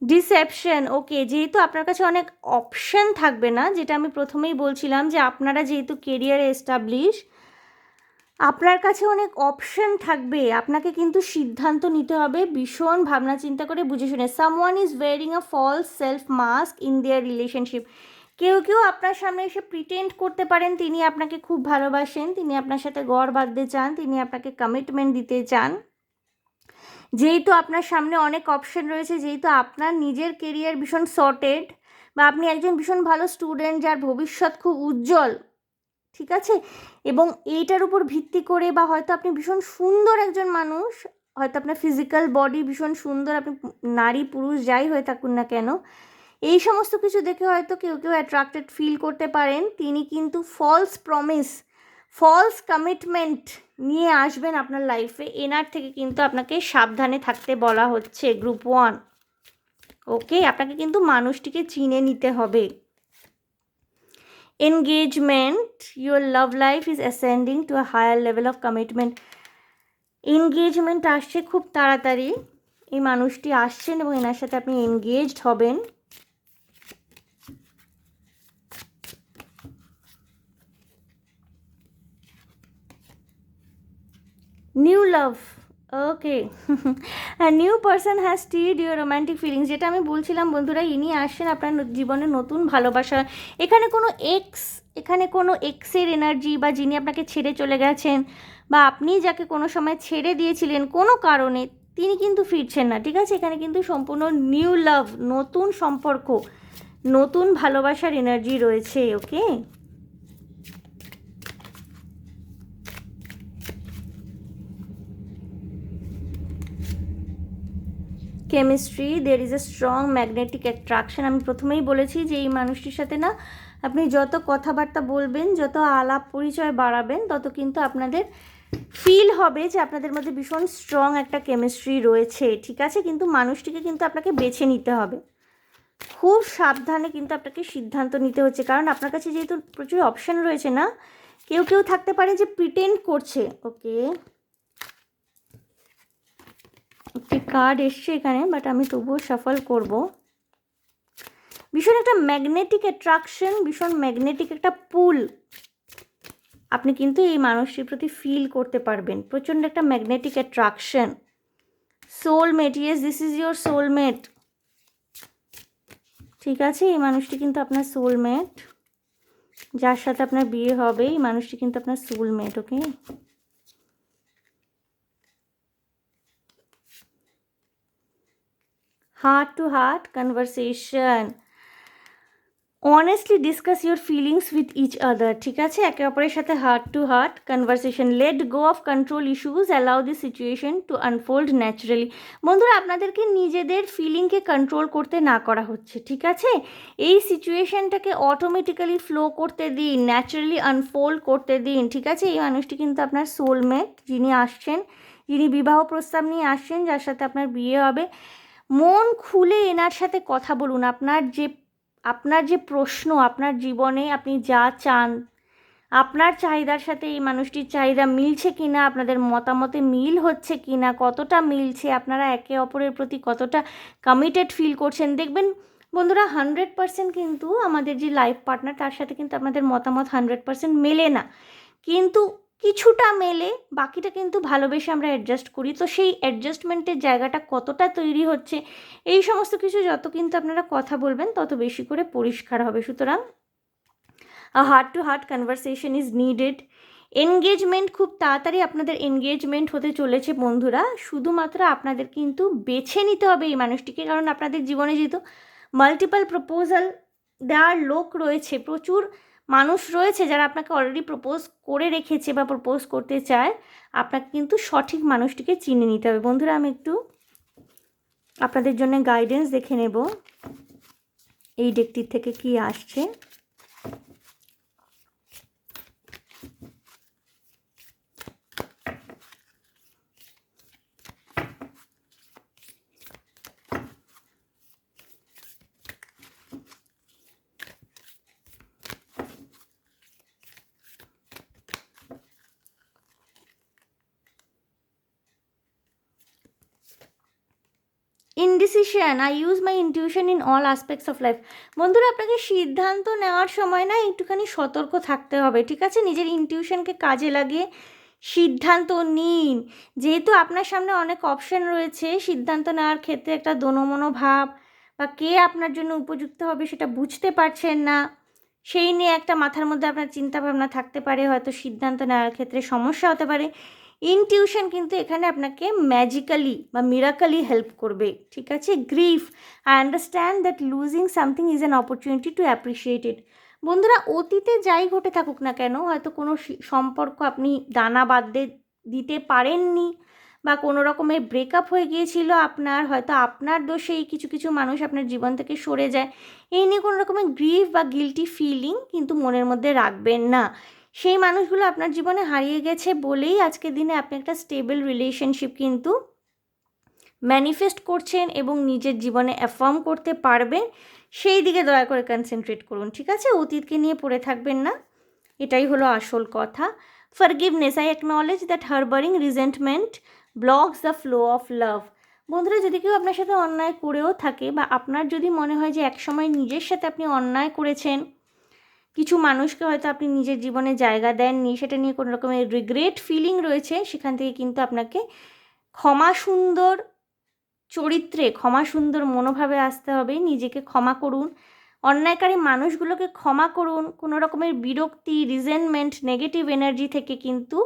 ডিসেপশন, ওকে। যেহেতু আপনার কাছে অনেক অপশন থাকবে না, যেটা আমি প্রথমেই বলছিলাম যে আপনারা যেহেতু কেরিয়ারে এস্টাবলিশ, আপনার কাছে অনেক অপশন থাকবে, আপনাকে কিন্তু সিদ্ধান্ত নিতে হবে ভীষণ ভাবনা চিন্তা করে বুঝে শুনে। Someone is wearing a false self mask in their relationship. কেউ কেউ আপনার সামনে এসে প্রিটেন্ড করতে পারেন তিনি আপনাকে খুব ভালোবাসেন, তিনি আপনার সাথে গড় বাঁধতে চান, তিনি আপনাকে কমিটমেন্ট দিতে চান। যেহেতু আপনার সামনে অনেক অপশন রয়েছে, যেহেতু আপনার নিজের কেরিয়ার ভীষণ সর্টেড, বা আপনি একজন ভীষণ ভালো স্টুডেন্ট যার ভবিষ্যৎ খুব উজ্জ্বল, ঠিক আছে, এবং এইটার উপর ভিত্তি করে, বা হয়তো আপনি ভীষণ সুন্দর একজন মানুষ, হয়তো আপনার ফিজিক্যাল বডি ভীষণ সুন্দর, আপনি নারী পুরুষ যাই হয়ে থাকুন না কেন, এই সমস্ত কিছু দেখে হয়তো কেউ কেউ অ্যাট্রাক্টেড ফিল করতে পারেন। তিনি কিন্তু ফলস প্রমিস, ফলস কমিটমেন্ট নিয়ে আসবেন আপনার লাইফে। এনার থেকে কিন্তু আপনাকে সাবধানে থাকতে বলা হচ্ছে গ্রুপ 1, ওকে। আপনাকে কিন্তু মানুষটিকে চিনে নিতে হবে। Engagement, your love life is ascending to a higher level of commitment. Engagement আসছে খুব তাড়াতাড়ি, এই মানুষটি আসছেন এবং এনার সাথে আপনি এনগেজড হবেন। New love, okay. New person has stead your romantic feelings, যেটা আমি বলছিলাম বন্ধুরা, ইনি আসছেন আপনার জীবনে নতুন ভালোবাসা। এখানে কোনো এক্সের এনার্জি, বা যিনি আপনাকে ছেড়ে চলে গেছেন, বা আপনি যাকে কোনো সময় ছেড়ে দিয়েছিলেন কোনো কারণে, তিনি কিন্তু ফিরছেন না, ঠিক আছে। এখানে কিন্তু সম্পূর্ণ নিউ লাভ, নতুন সম্পর্ক, নতুন ভালোবাসার এনার্জি রয়েছে, okay. Chemistry, there is a strong magnetic attraction. আমি প্রথমেই বলেছি যে এই মানুষটির সাথে না আপনি যত কথাবার্তা বলবেন, যত আলাপ পরিচয় বাড়াবেন, তত কিন্তু আপনাদের ফিল হবে যে আপনাদের মধ্যে ভীষণ স্ট্রং একটা কেমিস্ট্রি রয়েছে, ঠিক আছে। কিন্তু মানুষটিকে কিন্তু আপনাকে বেছে নিতে হবে, খুব সাবধানে কিন্তু আপনাকে সিদ্ধান্ত নিতে হচ্ছে, কারণ আপনার কাছে যেহেতু প্রচুর অপশান রয়েছে না, কেউ কেউ থাকতে পারে যে প্রিটেন্ড করছে, ওকে। একটি কার্ড এসছে এখানে, বাট আমি তবুও সাফল করব। ভীষণ একটা ম্যাগনেটিক অ্যাট্রাকশন, ভীষণ ম্যাগনেটিক একটা পুল আপনি কিন্তু এই মানুষটির প্রতি ফিল করতে পারবেন, প্রচণ্ড একটা magnetic attraction. Soulmate, yes this is your soulmate, ঠিক আছে। এই মানুষটি কিন্তু আপনার সোলমেট, যার সাথে আপনার বিয়ে হবে, এই মানুষটি কিন্তু আপনার soulmate, okay. Heart to heart conversation, honestly discuss your feelings with each other, ঠিক আছে, একে অপরের সাথে heart to heart conversation, let go of control issues, allow the situation to unfold naturally. বন্ধুরা, আপনাদেরকে নিজেদের ফিলিংকে কন্ট্রোল করতে না করা হচ্ছে, ঠিক আছে, এই সিচুয়েশনটাকে অটোমেটিক্যালি ফ্লো করতে দিন, ন্যাচারালি আনফোল্ড করতে দিন, ঠিক আছে। এই মানুষটি কিন্তু আপনার সোলমেট, যিনি আসছেন, যিনি বিবাহ প্রস্তাব নিয়ে আসছেন, যার সাথে আপনার বিয়ে হবে। মন খুলে এনার সাথে কথা বলুন, আপনার যে প্রশ্ন, আপনার জীবনে আপনি যা চান, আপনার চাহিদার সাথে এই মানুষটির চাহিদা মিলছে কি না, আপনাদের মতামতে মিল হচ্ছে কি না, কতটা মিলছে, আপনারা একে অপরের প্রতি কতটা কমিটেড ফিল করছেন। দেখবেন বন্ধুরা, 100% কিন্তু আমাদের যে লাইফ পার্টনার, তার সাথে কিন্তু আপনাদের মতামত 100% মেলে না, কিন্তু কিছুটা মেলে, বাকিটা কিন্তু ভালোবেসে আমরা অ্যাডজাস্ট করি। তো সেই অ্যাডজাস্টমেন্টের জায়গাটা কতটা তৈরি হচ্ছে, এই সমস্ত কিছু যত কিন্তু আপনারা কথা বলবেন, তত বেশি করে পরিষ্কার হবে। সুতরাং heart to heart conversation is needed. Engagement, খুব তাড়াতাড়ি আপনাদের এনগেজমেন্ট হতে চলেছে বন্ধুরা। শুধুমাত্র আপনাদের কিন্তু বেছে নিতে হবে এই মানুষটিকে, কারণ আপনাদের জীবনে যেহেতু মাল্টিপল প্রপোজাল দেওয়ার লোক রয়েছে, প্রচুর মানুষ রয়েছে যারা আপনাকে অলরেডি প্রপোজ করে রেখেছে বা প্রপোজ করতে চায়, আপনাকে কিন্তু সঠিক মানুষটিকে চিনে নিতে হবে। বন্ধুরা, আমি একটু আপনাদের জন্য গাইডেন্স দেখে নেব এই ডেকটির থেকে কি আসছে। Indecision, I use my intuition in all aspects of life. বন্ধুরা, আপনাকে সিদ্ধান্ত নেওয়ার সময় না একটুখানি সতর্ক থাকতে হবে, ঠিক আছে। নিজের ইনটিউশনকে কাজে লাগিয়ে সিদ্ধান্ত নিন। যেহেতু আপনার সামনে অনেক অপশন রয়েছে, সিদ্ধান্ত নেওয়ার ক্ষেত্রে একটা দোনোমনো ভাব, বা কে আপনার জন্য উপযুক্ত হবে সেটা বুঝতে পারছেন না, সেই নিয়ে একটা মাথার মধ্যে আপনার চিন্তাভাবনা থাকতে পারে, হয়তো সিদ্ধান্ত নেওয়ার ক্ষেত্রে সমস্যা হতে পারে। ইনটিউশন কিন্তু এখানে আপনাকে ম্যাজিক্যালি বা মিরাকলি হেল্প করবে, ঠিক আছে। Grief, I understand that losing something is an opportunity to appreciate it. বন্ধুরা, অতীতে যাই ঘটে থাকুক না কেন, হয়তো কোনো সম্পর্ক আপনি দানা বাঁধতে দিতে পারেননি, বা কোনো রকমের ব্রেকআপ হয়ে গিয়েছিল আপনার, হয়তো আপনার দোষেই কিছু কিছু মানুষ আপনার জীবন থেকে সরে যায়, এই নিয়ে কোনো রকমের গ্রিফ বা গিল্টি ফিলিং কিন্তু মনের মধ্যে রাখবেন না। সেই মানুষগুলো আপনার জীবনে হারিয়ে গেছে বলেই আজকের দিনে আপনি একটা স্টেবল রিলেশনশিপ কিন্তু ম্যানিফেস্ট করছেন এবং নিজের জীবনে অ্যাফার্ম করতে পারবেন। সেই দিকে দয়া করে কনসেন্ট্রেট করুন, ঠিক আছে। অতীতকে নিয়ে পড়ে থাকবেন না, এটাই হলো আসল কথা। Forgiveness, I acknowledge that harbouring resentment blocks the flow of love. বন্ধুরা, যদি কেউ আপনার সাথে অন্যায় করেও থাকে, বা আপনার যদি মনে হয় যে একসময় নিজের সাথে আপনি অন্যায় করেছেন, কিছু মানুষকে হয়তো আপনি নিজের জীবনে জায়গা দেননি, সেটা নিয়ে কোনো রকমের রিগ্রেট ফিলিং রয়েছে, সেখান থেকে কিন্তু আপনাকে ক্ষমা সুন্দর চরিত্রে, ক্ষমা সুন্দর মনোভাবে আসতে হবে। নিজেকে ক্ষমা করুন, অন্যায়কারী মানুষগুলোকে ক্ষমা করুন, কোনো রকমের বিরক্তি, রিজেন্টমেন্ট, নেগেটিভ এনার্জি থেকে কিন্তু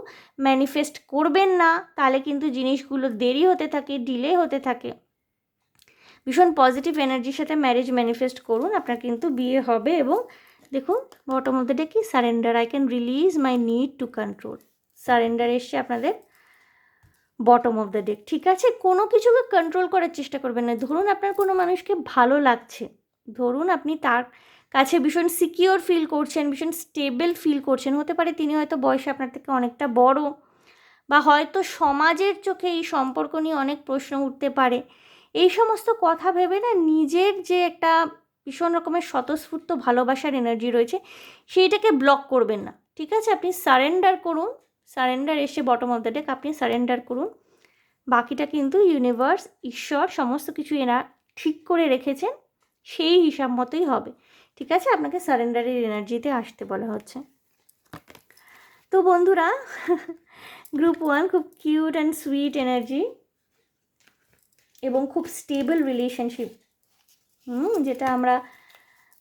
ম্যানিফেস্ট করবেন না, তাহলে কিন্তু জিনিসগুলো দেরি হতে থাকে, ডিলে হতে থাকে। ভীষণ পজিটিভ এনার্জির সাথে ম্যারেজ ম্যানিফেস্ট করুন, আপনার কিন্তু বিয়ে হবে। এবং দেখুন, বটম অফ দ্য ডে কি, surrender, I can release my need to control. Surrender এসছে আপনাদের বটম অফ দ্য ডে, ঠিক আছে। কোনো কিছুকে কন্ট্রোল করার চেষ্টা করবেন না। ধরুন আপনার কোনো মানুষকে ভালো লাগছে, ধরুন আপনি তার কাছে ভীষণ সিকিওর ফিল করছেন, ভীষণ স্টেবল ফিল করছেন, হতে পারে তিনি হয়তো বয়সে আপনার থেকে অনেকটা বড়, বা হয়তো সমাজের চোখে এই সম্পর্ক নিয়ে অনেক প্রশ্ন উঠতে পারে। এই সমস্ত কথা ভেবে না, নিজের যে একটা ভীষণ রকমের স্বতঃস্ফূর্ত ভালোবাসার এনার্জি রয়েছে, সেইটাকে ব্লক করবেন না, ঠিক আছে। আপনি সারেন্ডার করুন, সারেন্ডার এসে বটম অফ দ্য ডেক, আপনি সারেন্ডার করুন। বাকিটা কিন্তু ইউনিভার্স, ঈশ্বর সমস্ত কিছু এরা ঠিক করে রেখেছেন, সেই হিসাব মতোই হবে, ঠিক আছে। আপনাকে সারেন্ডারের এনার্জিতে আসতে বলা হচ্ছে। তো বন্ধুরা, গ্রুপ 1 খুব কিউট অ্যান্ড সুইট এনার্জি এবং খুব স্টেবল রিলেশনশিপ, যেটা আমরা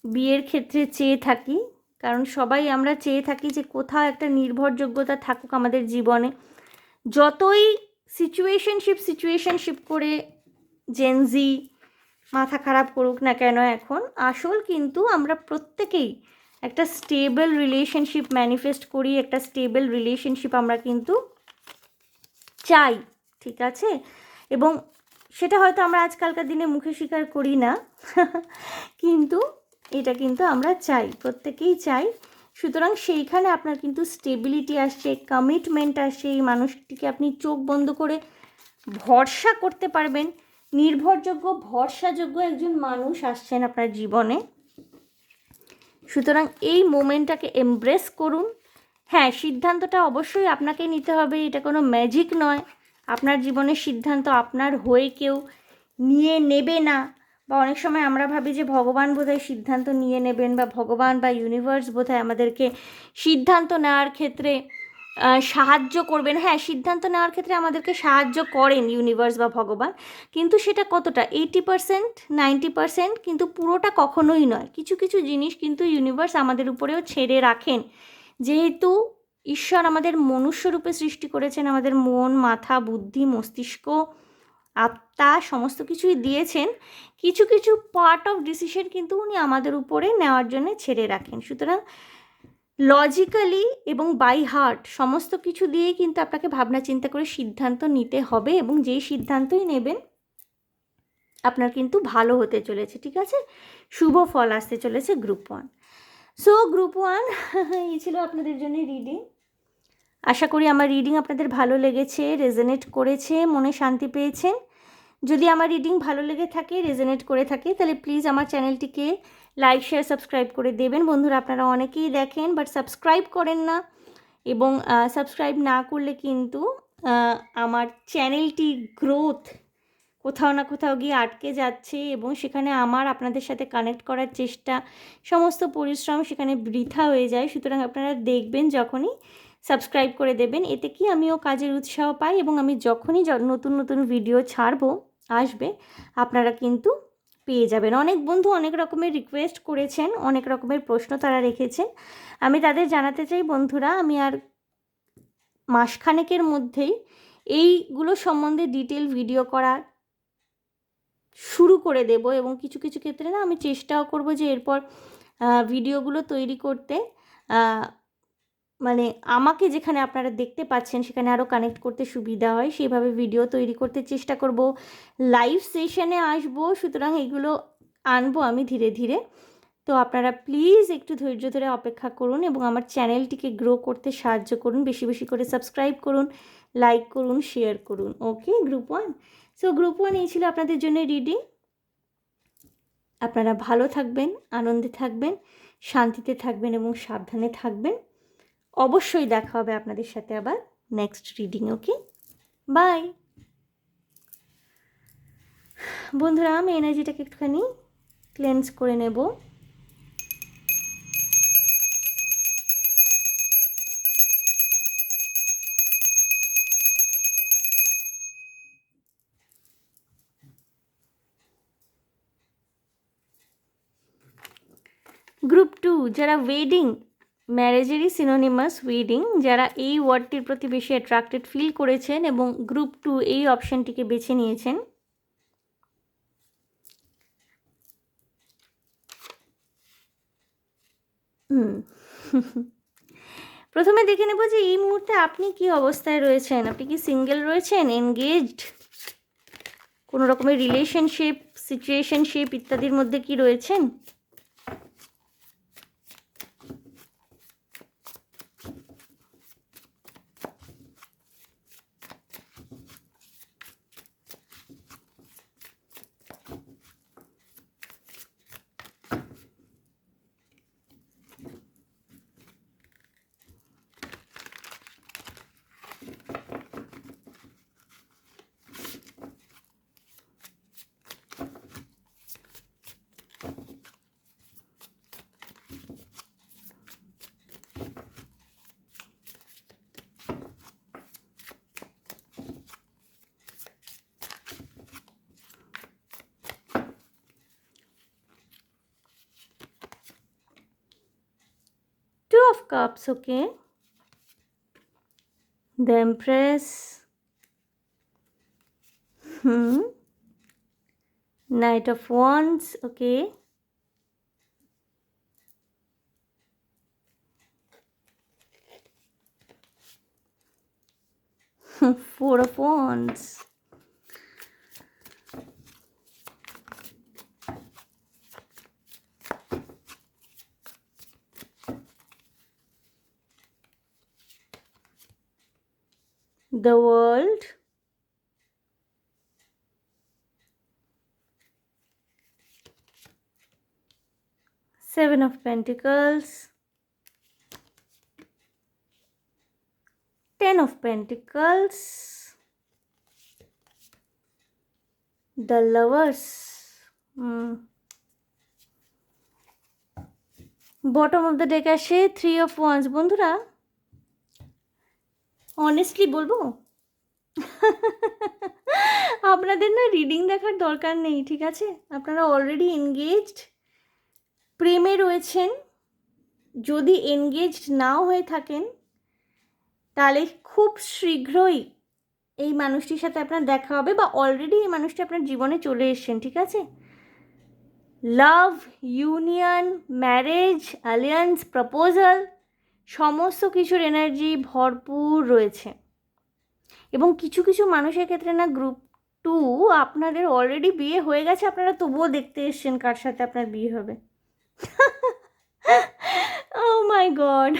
বিয়ের ক্ষেত্রে চেয়ে থাকি, কারণ সবাই আমরা চেয়ে থাকি যে কোথাও একটা নির্ভরযোগ্যতা থাকুক আমাদের জীবনে। যতই সিচুয়েশনশিপ করে জেনজি মাথা খারাপ করুক না কেন এখন, আসল কিন্তু আমরা প্রত্যেকেই একটা স্টেবল রিলেশনশিপ ম্যানিফেস্ট করি, একটা স্টেবল রিলেশনশিপ আমরা কিন্তু চাই, ঠিক আছে? এবং সেটা হয়তো আমরা আজকালকার দিনে মুখে স্বীকার করি না কিন্তু এটা কিন্তু আমরা চাই, প্রত্যেকেই চাই। সুতরাং সেইখানে আপনার কিন্তু স্টেবিলিটি আসছে, কমিটমেন্ট আসছে, এই মানুষটিকে আপনি চোখ বন্ধ করে ভরসা করতে পারবেন, নির্ভরযোগ্য ভরসাযোগ্য একজন মানুষ আসছেন আপনার জীবনে। সুতরাং এই মোমেন্টটাকে এমব্রেস করুন। হ্যাঁ, সিদ্ধান্তটা অবশ্যই আপনাকে নিতে হবে, এটা কোনো ম্যাজিক নয়। আপনার জীবনের সিদ্ধান্ত আপনার হয়ে কেউ নিয়ে নেবে না, বা অনেক সময় আমরা ভাবি যে ভগবান বোধহয় সিদ্ধান্ত নিয়ে নেবেন, বা ভগবান বা ইউনিভার্স বোধহয় আমাদেরকে সিদ্ধান্ত নেওয়ার ক্ষেত্রে সাহায্য করবেন। হ্যাঁ, সিদ্ধান্ত নেওয়ার ক্ষেত্রে আমাদেরকে সাহায্য করেন ইউনিভার্স বা ভগবান, কিন্তু সেটা কতটা, 80%, 90%, কিন্তু পুরোটা কখনোই নয়। কিছু কিছু জিনিস কিন্তু ইউনিভার্স আমাদের উপরেও ছেড়ে রাখেন, যেহেতু ঈশ্বর আমাদের মনুষ্যরূপে সৃষ্টি করেছেন, আমাদের মন, মাথা, বুদ্ধি, মস্তিষ্ক, আত্মা সমস্ত কিছুই দিয়েছেন। কিছু কিছু পার্ট অফ ডিসিশন কিন্তু উনি আমাদের উপরে নেওয়ার জন্য ছেড়ে রাখেন। সুতরাং লজিক্যালি এবং বাই হার্ট সমস্ত কিছু দিয়েই কিন্তু আপনাকে ভাবনা চিন্তা করে সিদ্ধান্ত নিতে হবে, এবং যেই সিদ্ধান্তই নেবেন আপনার কিন্তু ভালো হতে চলেছে, ঠিক আছে? শুভ ফল আসতে চলেছে গ্রুপ 1। সো গ্রুপ 1 এই ছিল আপনাদের জন্য রিডিং। আশা করি আমার রিডিং আপনাদের ভালো লেগেছে, রেজোনেট করেছে, মনে শান্তি পেয়েছেন। যদি আমার রিডিং ভালো লেগে থাকে, রেজোনেট করে থাকে, তাহলে প্লিজ আমার চ্যানেলটিকে লাইক, শেয়ার, সাবস্ক্রাইব করে দেবেন। বন্ধুরা, আপনারা অনেকেই দেখেন বাট সাবস্ক্রাইব করেন না, এবং সাবস্ক্রাইব না করলে কিন্তু আমার চ্যানেলটি গ্রোথ কোথাও না কোথাও গিয়ে আটকে যাচ্ছে, এবং সেখানে আমার আপনাদের সাথে কানেক্ট করার চেষ্টা, সমস্ত পরিশ্রম সেখানে বৃথা হয়ে যায়। সুতরাং আপনারা দেখবেন যখনই সাবস্ক্রাইব করে দেবেন, এতে কি আমিও কাজের উৎসাহ পাই, এবং আমি যখনই নতুন নতুন ভিডিও ছাড়বো আসবে, আপনারা কিন্তু পেয়ে যাবেন। অনেক বন্ধু অনেক রকমের রিকোয়েস্ট করেছেন, অনেক রকমের প্রশ্ন তারা রেখেছেন। আমি তাদের জানাতে চাই বন্ধুরা, আমি আর মাসখানেকের মধ্যেই এইগুলো সম্বন্ধে ডিটেল ভিডিও করা শুরু করে দেব, এবং কিছু কিছু ক্ষেত্রে না আমি চেষ্টাও করব যে এরপর ভিডিওগুলো তৈরি করতে, মানে আমাকে যেখানে আপনারা দেখতে পাচ্ছেন সেখানে আরও কানেক্ট করতে সুবিধা হয়, সেইভাবে ভিডিও তৈরি করতে চেষ্টা করব, লাইভ সেশনে আসবো। সুতরাং এগুলো আনবো আমি ধীরে ধীরে। তো আপনারা প্লিজ একটু ধৈর্য ধরে অপেক্ষা করুন, এবং আমার চ্যানেলটিকে গ্রো করতে সাহায্য করুন, বেশি বেশি করে সাবস্ক্রাইব করুন, লাইক করুন, শেয়ার করুন। ওকে গ্রুপ 1। সো গ্রুপ 1 এই ছিল আপনাদের জন্য রিডিং। আপনারা ভালো থাকবেন, আনন্দে থাকবেন, শান্তিতে থাকবেন এবং সাবধানে থাকবেন। অবশ্যই দেখা হবে আপনাদের সাথে আবার নেক্সট রিডিং। ওকে, বাই বন্ধুরা। আমি এনার্জিটাকে একটুখানি ক্লেন্স করে নেব। গ্রুপ 2, যারা ওয়েডিং, ম্যারেজেরই সিনোনিমাস ওয়েডিং, যারা এই ওয়ার্ডটির প্রতি বেশি অ্যাট্রাক্টেড ফিল করেছেন এবং গ্রুপ 2 এই অপশানটিকে বেছে নিয়েছেন, প্রথমে দেখে নেব যে এই মুহূর্তে আপনি কি অবস্থায় রয়েছেন। আপনি কি সিঙ্গেল রয়েছেন, এনগেজড, কোনো রকমের রিলেশনশিপ, সিচুয়েশনশিপ ইত্যাদির মধ্যে কি রয়েছেন? Two of Cups, okay. The Empress, Knight of Wands, okay. Four of Wands. The World. Seven of Pentacles. Ten of Pentacles. The Lovers. Bottom of the deck আসে Three of Wands. বন্ধুরা honestly বলবো আপনাদের না reading দেখার দরকার নেই, ঠিক আছে? আপনারা অলরেডি এনগেজড, প্রেমে রয়েছেন। যদি এনগেজড নাও হয়ে থাকেন তাহলে খুব শীঘ্রই এই মানুষটির সাথে আপনার দেখা হবে, বা অলরেডি এই মানুষটি আপনার জীবনে চলে এসেছেন, ঠিক আছে? লাভ, ইউনিয়ন, ম্যারেজ, অ্যালিয়ান্স, প্রপোজাল সমস্ত কিছুর এনার্জি ভরপুর রয়েছে। এবং কিছু কিছু মানুষের ক্ষেত্রে না গ্রুপ 2 আপনাদের অলরেডি বিয়ে হয়ে গেছে, আপনারা তবুও দেখতে এসছেন কার সাথে আপনার বিয়ে হবে। ও মাই গড,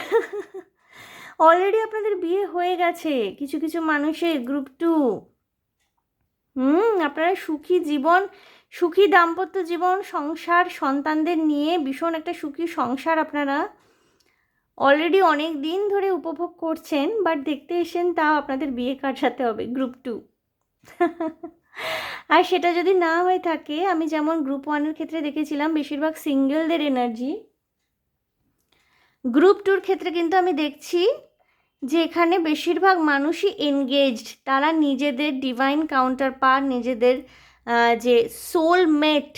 অলরেডি আপনাদের বিয়ে হয়ে গেছে কিছু কিছু মানুষের গ্রুপ 2। আপনারা সুখী জীবন, সুখী দাম্পত্য জীবন, সংসার, সন্তানদের নিয়ে ভীষণ একটা সুখী সংসার আপনারা অলরেডি অনেক দিন ধরে উপভোগ করছেন, বাট দেখতে এসেছেন তাও আপনাদের বিয়ে কার সাথে হবে, গ্রুপ 2। আর সেটা যদি না হয়ে থাকে, আমি যেমন গ্রুপ 1-এর ক্ষেত্রে দেখেছিলাম বেশিরভাগ সিঙ্গেলদের এনার্জি, গ্রুপ 2-র ক্ষেত্রে কিন্তু আমি দেখছি যে এখানে বেশিরভাগ মানুষই এনগেজড। তারা নিজেদের ডিভাইন কাউন্টার পার্ট, নিজেদের যে সোলমেট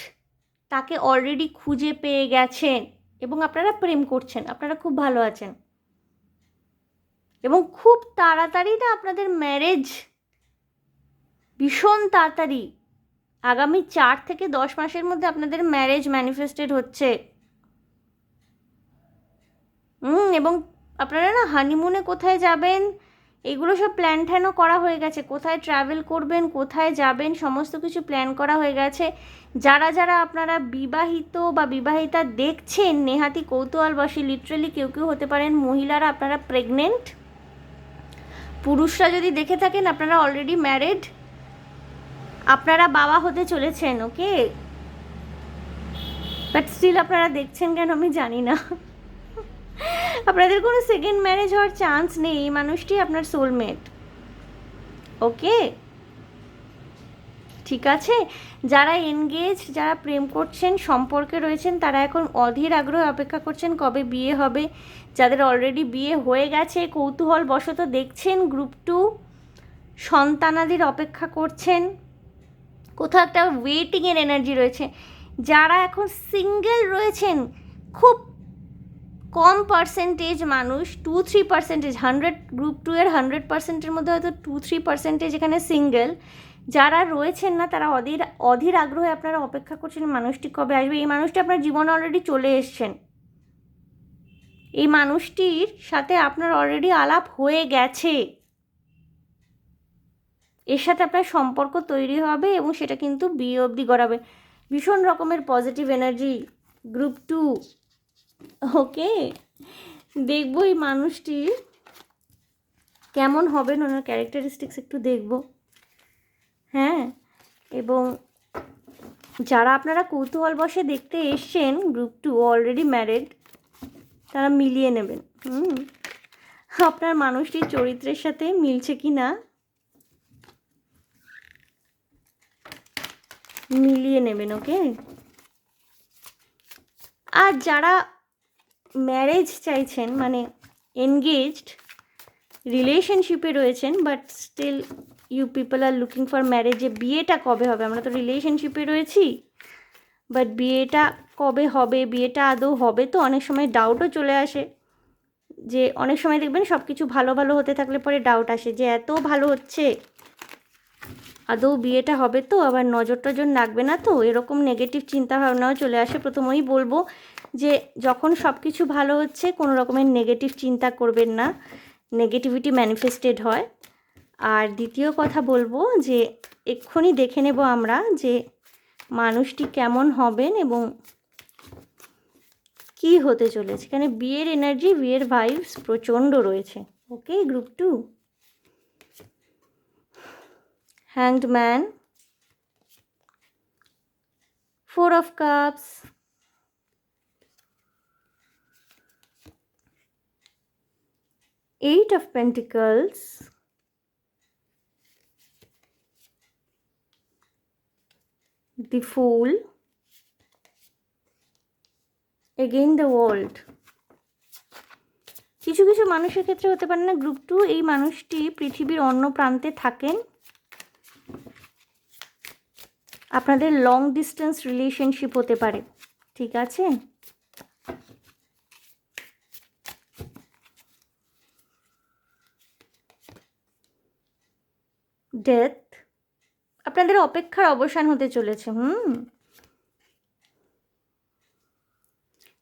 তাকে অলরেডি খুঁজে পেয়ে গেছেন এবং আপনারা প্রেম করছেন, আপনারা খুব ভালো আছেন এবং খুব তাড়াতাড়ি না আপনাদের ম্যারেজ, ভীষণ তাড়াতাড়ি আগামী 4 থেকে 10 মাসের মধ্যে আপনাদের ম্যারেজ ম্যানিফেস্টেড হচ্ছে। এবং আপনারা না হানিমুনে কোথায় যাবেন এগুলো সব প্ল্যান ট্যানও করা হয়ে গেছে, কোথায় ট্রাভেল করবেন, কোথায় যাবেন, সমস্ত কিছু প্ল্যান করা হয়ে গেছে। যারা যারা আপনারা বিবাহিত বা বিবাহিতা দেখছেন, নেহাতি কৌতূহলবশী, লিটারেলি কেউ কেউ হতে পারেন মহিলারা আপনারা প্রেগনেন্ট, পুরুষরা যদি দেখে থাকেন আপনারা অলরেডি ম্যারিড, আপনারা বাবা হতে চলেছেন, ওকে? বাট স্টিল আপনারা দেখছেন কেন আমি জানি না। আপনাদের কোনো সেকেন্ড ম্যারেজ হওয়ার চান্স নেই, এই মানুষটি আপনার সোলমেট, ওকে? ঠিক আছে, যারা এনগেজ, যারা প্রেম করছেন, সম্পর্কে রয়েছেন, তারা এখন অধীর আগ্রহে অপেক্ষা করছেন কবে বিয়ে হবে। যাদের অলরেডি বিয়ে হয়ে গেছে কৌতূহল বশত দেখছেন গ্রুপ 2, সন্তানাদির অপেক্ষা করছেন, কোথাও একটা ওয়েটিংয়ের এনার্জি রয়েছে। যারা এখন সিঙ্গেল রয়েছেন, খুব কম পার্সেন্টেজ মানুষ, 2-3%, 100 গ্রুপ 2-এর 100%-এর মধ্যে হয়তো 2-3% এখানে সিঙ্গেল। যারা রয়েছেন না তারা অধীর আগ্রহে আপনারা অপেক্ষা করছেন মানুষটি কবে আসবে। এই মানুষটি আপনার জীবনে অলরেডি চলে এসছেন, এই মানুষটির সাথে আপনার অলরেডি আলাপ হয়ে গেছে, এর সাথে আপনার সম্পর্ক তৈরি হবে এবং সেটা কিন্তু বিয়ে অবধি গড়াবে। ভীষণ রকমের পজিটিভ এনার্জি গ্রুপ 2, ওকে? দেখবো এই মানুষটি কেমন হবেন, ওনার ক্যারেক্টারিস্টিক্স একটু দেখব, হ্যাঁ। এবং যারা আপনারা কৌতূহল বসে দেখতে এসছেন গ্রুপ 2 অলরেডি ম্যারিড, তারা মিলিয়ে নেবেন আপনার মানুষটির চরিত্রের সাথে মিলছে কি না, মিলিয়ে নেবেন, ওকে? আর যারা ম্যারেজ চাইছেন, মানে এনগেজড রিলেশনশিপে রয়েছেন, but still you people are looking for marriage, যে বিয়েটা কবে হবে, আমরা তো রিলেশনশিপে রয়েছি বাট বিয়েটা কবে হবে, বিয়েটা আদৌ হবে? তো অনেক সময় ডাউটও চলে আসে, যে অনেক সময় দেখবেন সব কিছু ভালো ভালো হতে থাকলে পরে ডাউট আসে যে এত ভালো হচ্ছে আদৌ বিয়েটা হবে তো, আবার নজর টজর লাগবে না তো, এরকম নেগেটিভ চিন্তাভাবনাও চলে আসে। প্রথমেই বলবো যে যখন সব কিছু ভালো হচ্ছে কোনো রকমের নেগেটিভ চিন্তা করবেন না, নেগেটিভিটি ম্যানিফেস্টেড হয়। আর দ্বিতীয় কথা বলবো যে এক্ষুনি দেখে নেব আমরা যে মানুষটি কেমন হবেন এবং কি হতে চলেছে। এখানে বিয়ের এনার্জি, বিয়ের ভাইবস প্রচণ্ড রয়েছে। Okay, group 2, hanged man, 4 of cups, Eight of Pentacles, the Fool, again the World. কিছু কিছু মানুষের ক্ষেত্রে হতে পারে না গ্রুপ 2, এই মানুষটি পৃথিবীর অন্য প্রান্তে থাকেন, আপনাদের লং ডিস্টেন্স রিলেশনশিপ হতে পারে, ঠিক আছে? ডেথ, আপনাদের অপেক্ষার অবসান হতে চলেছে।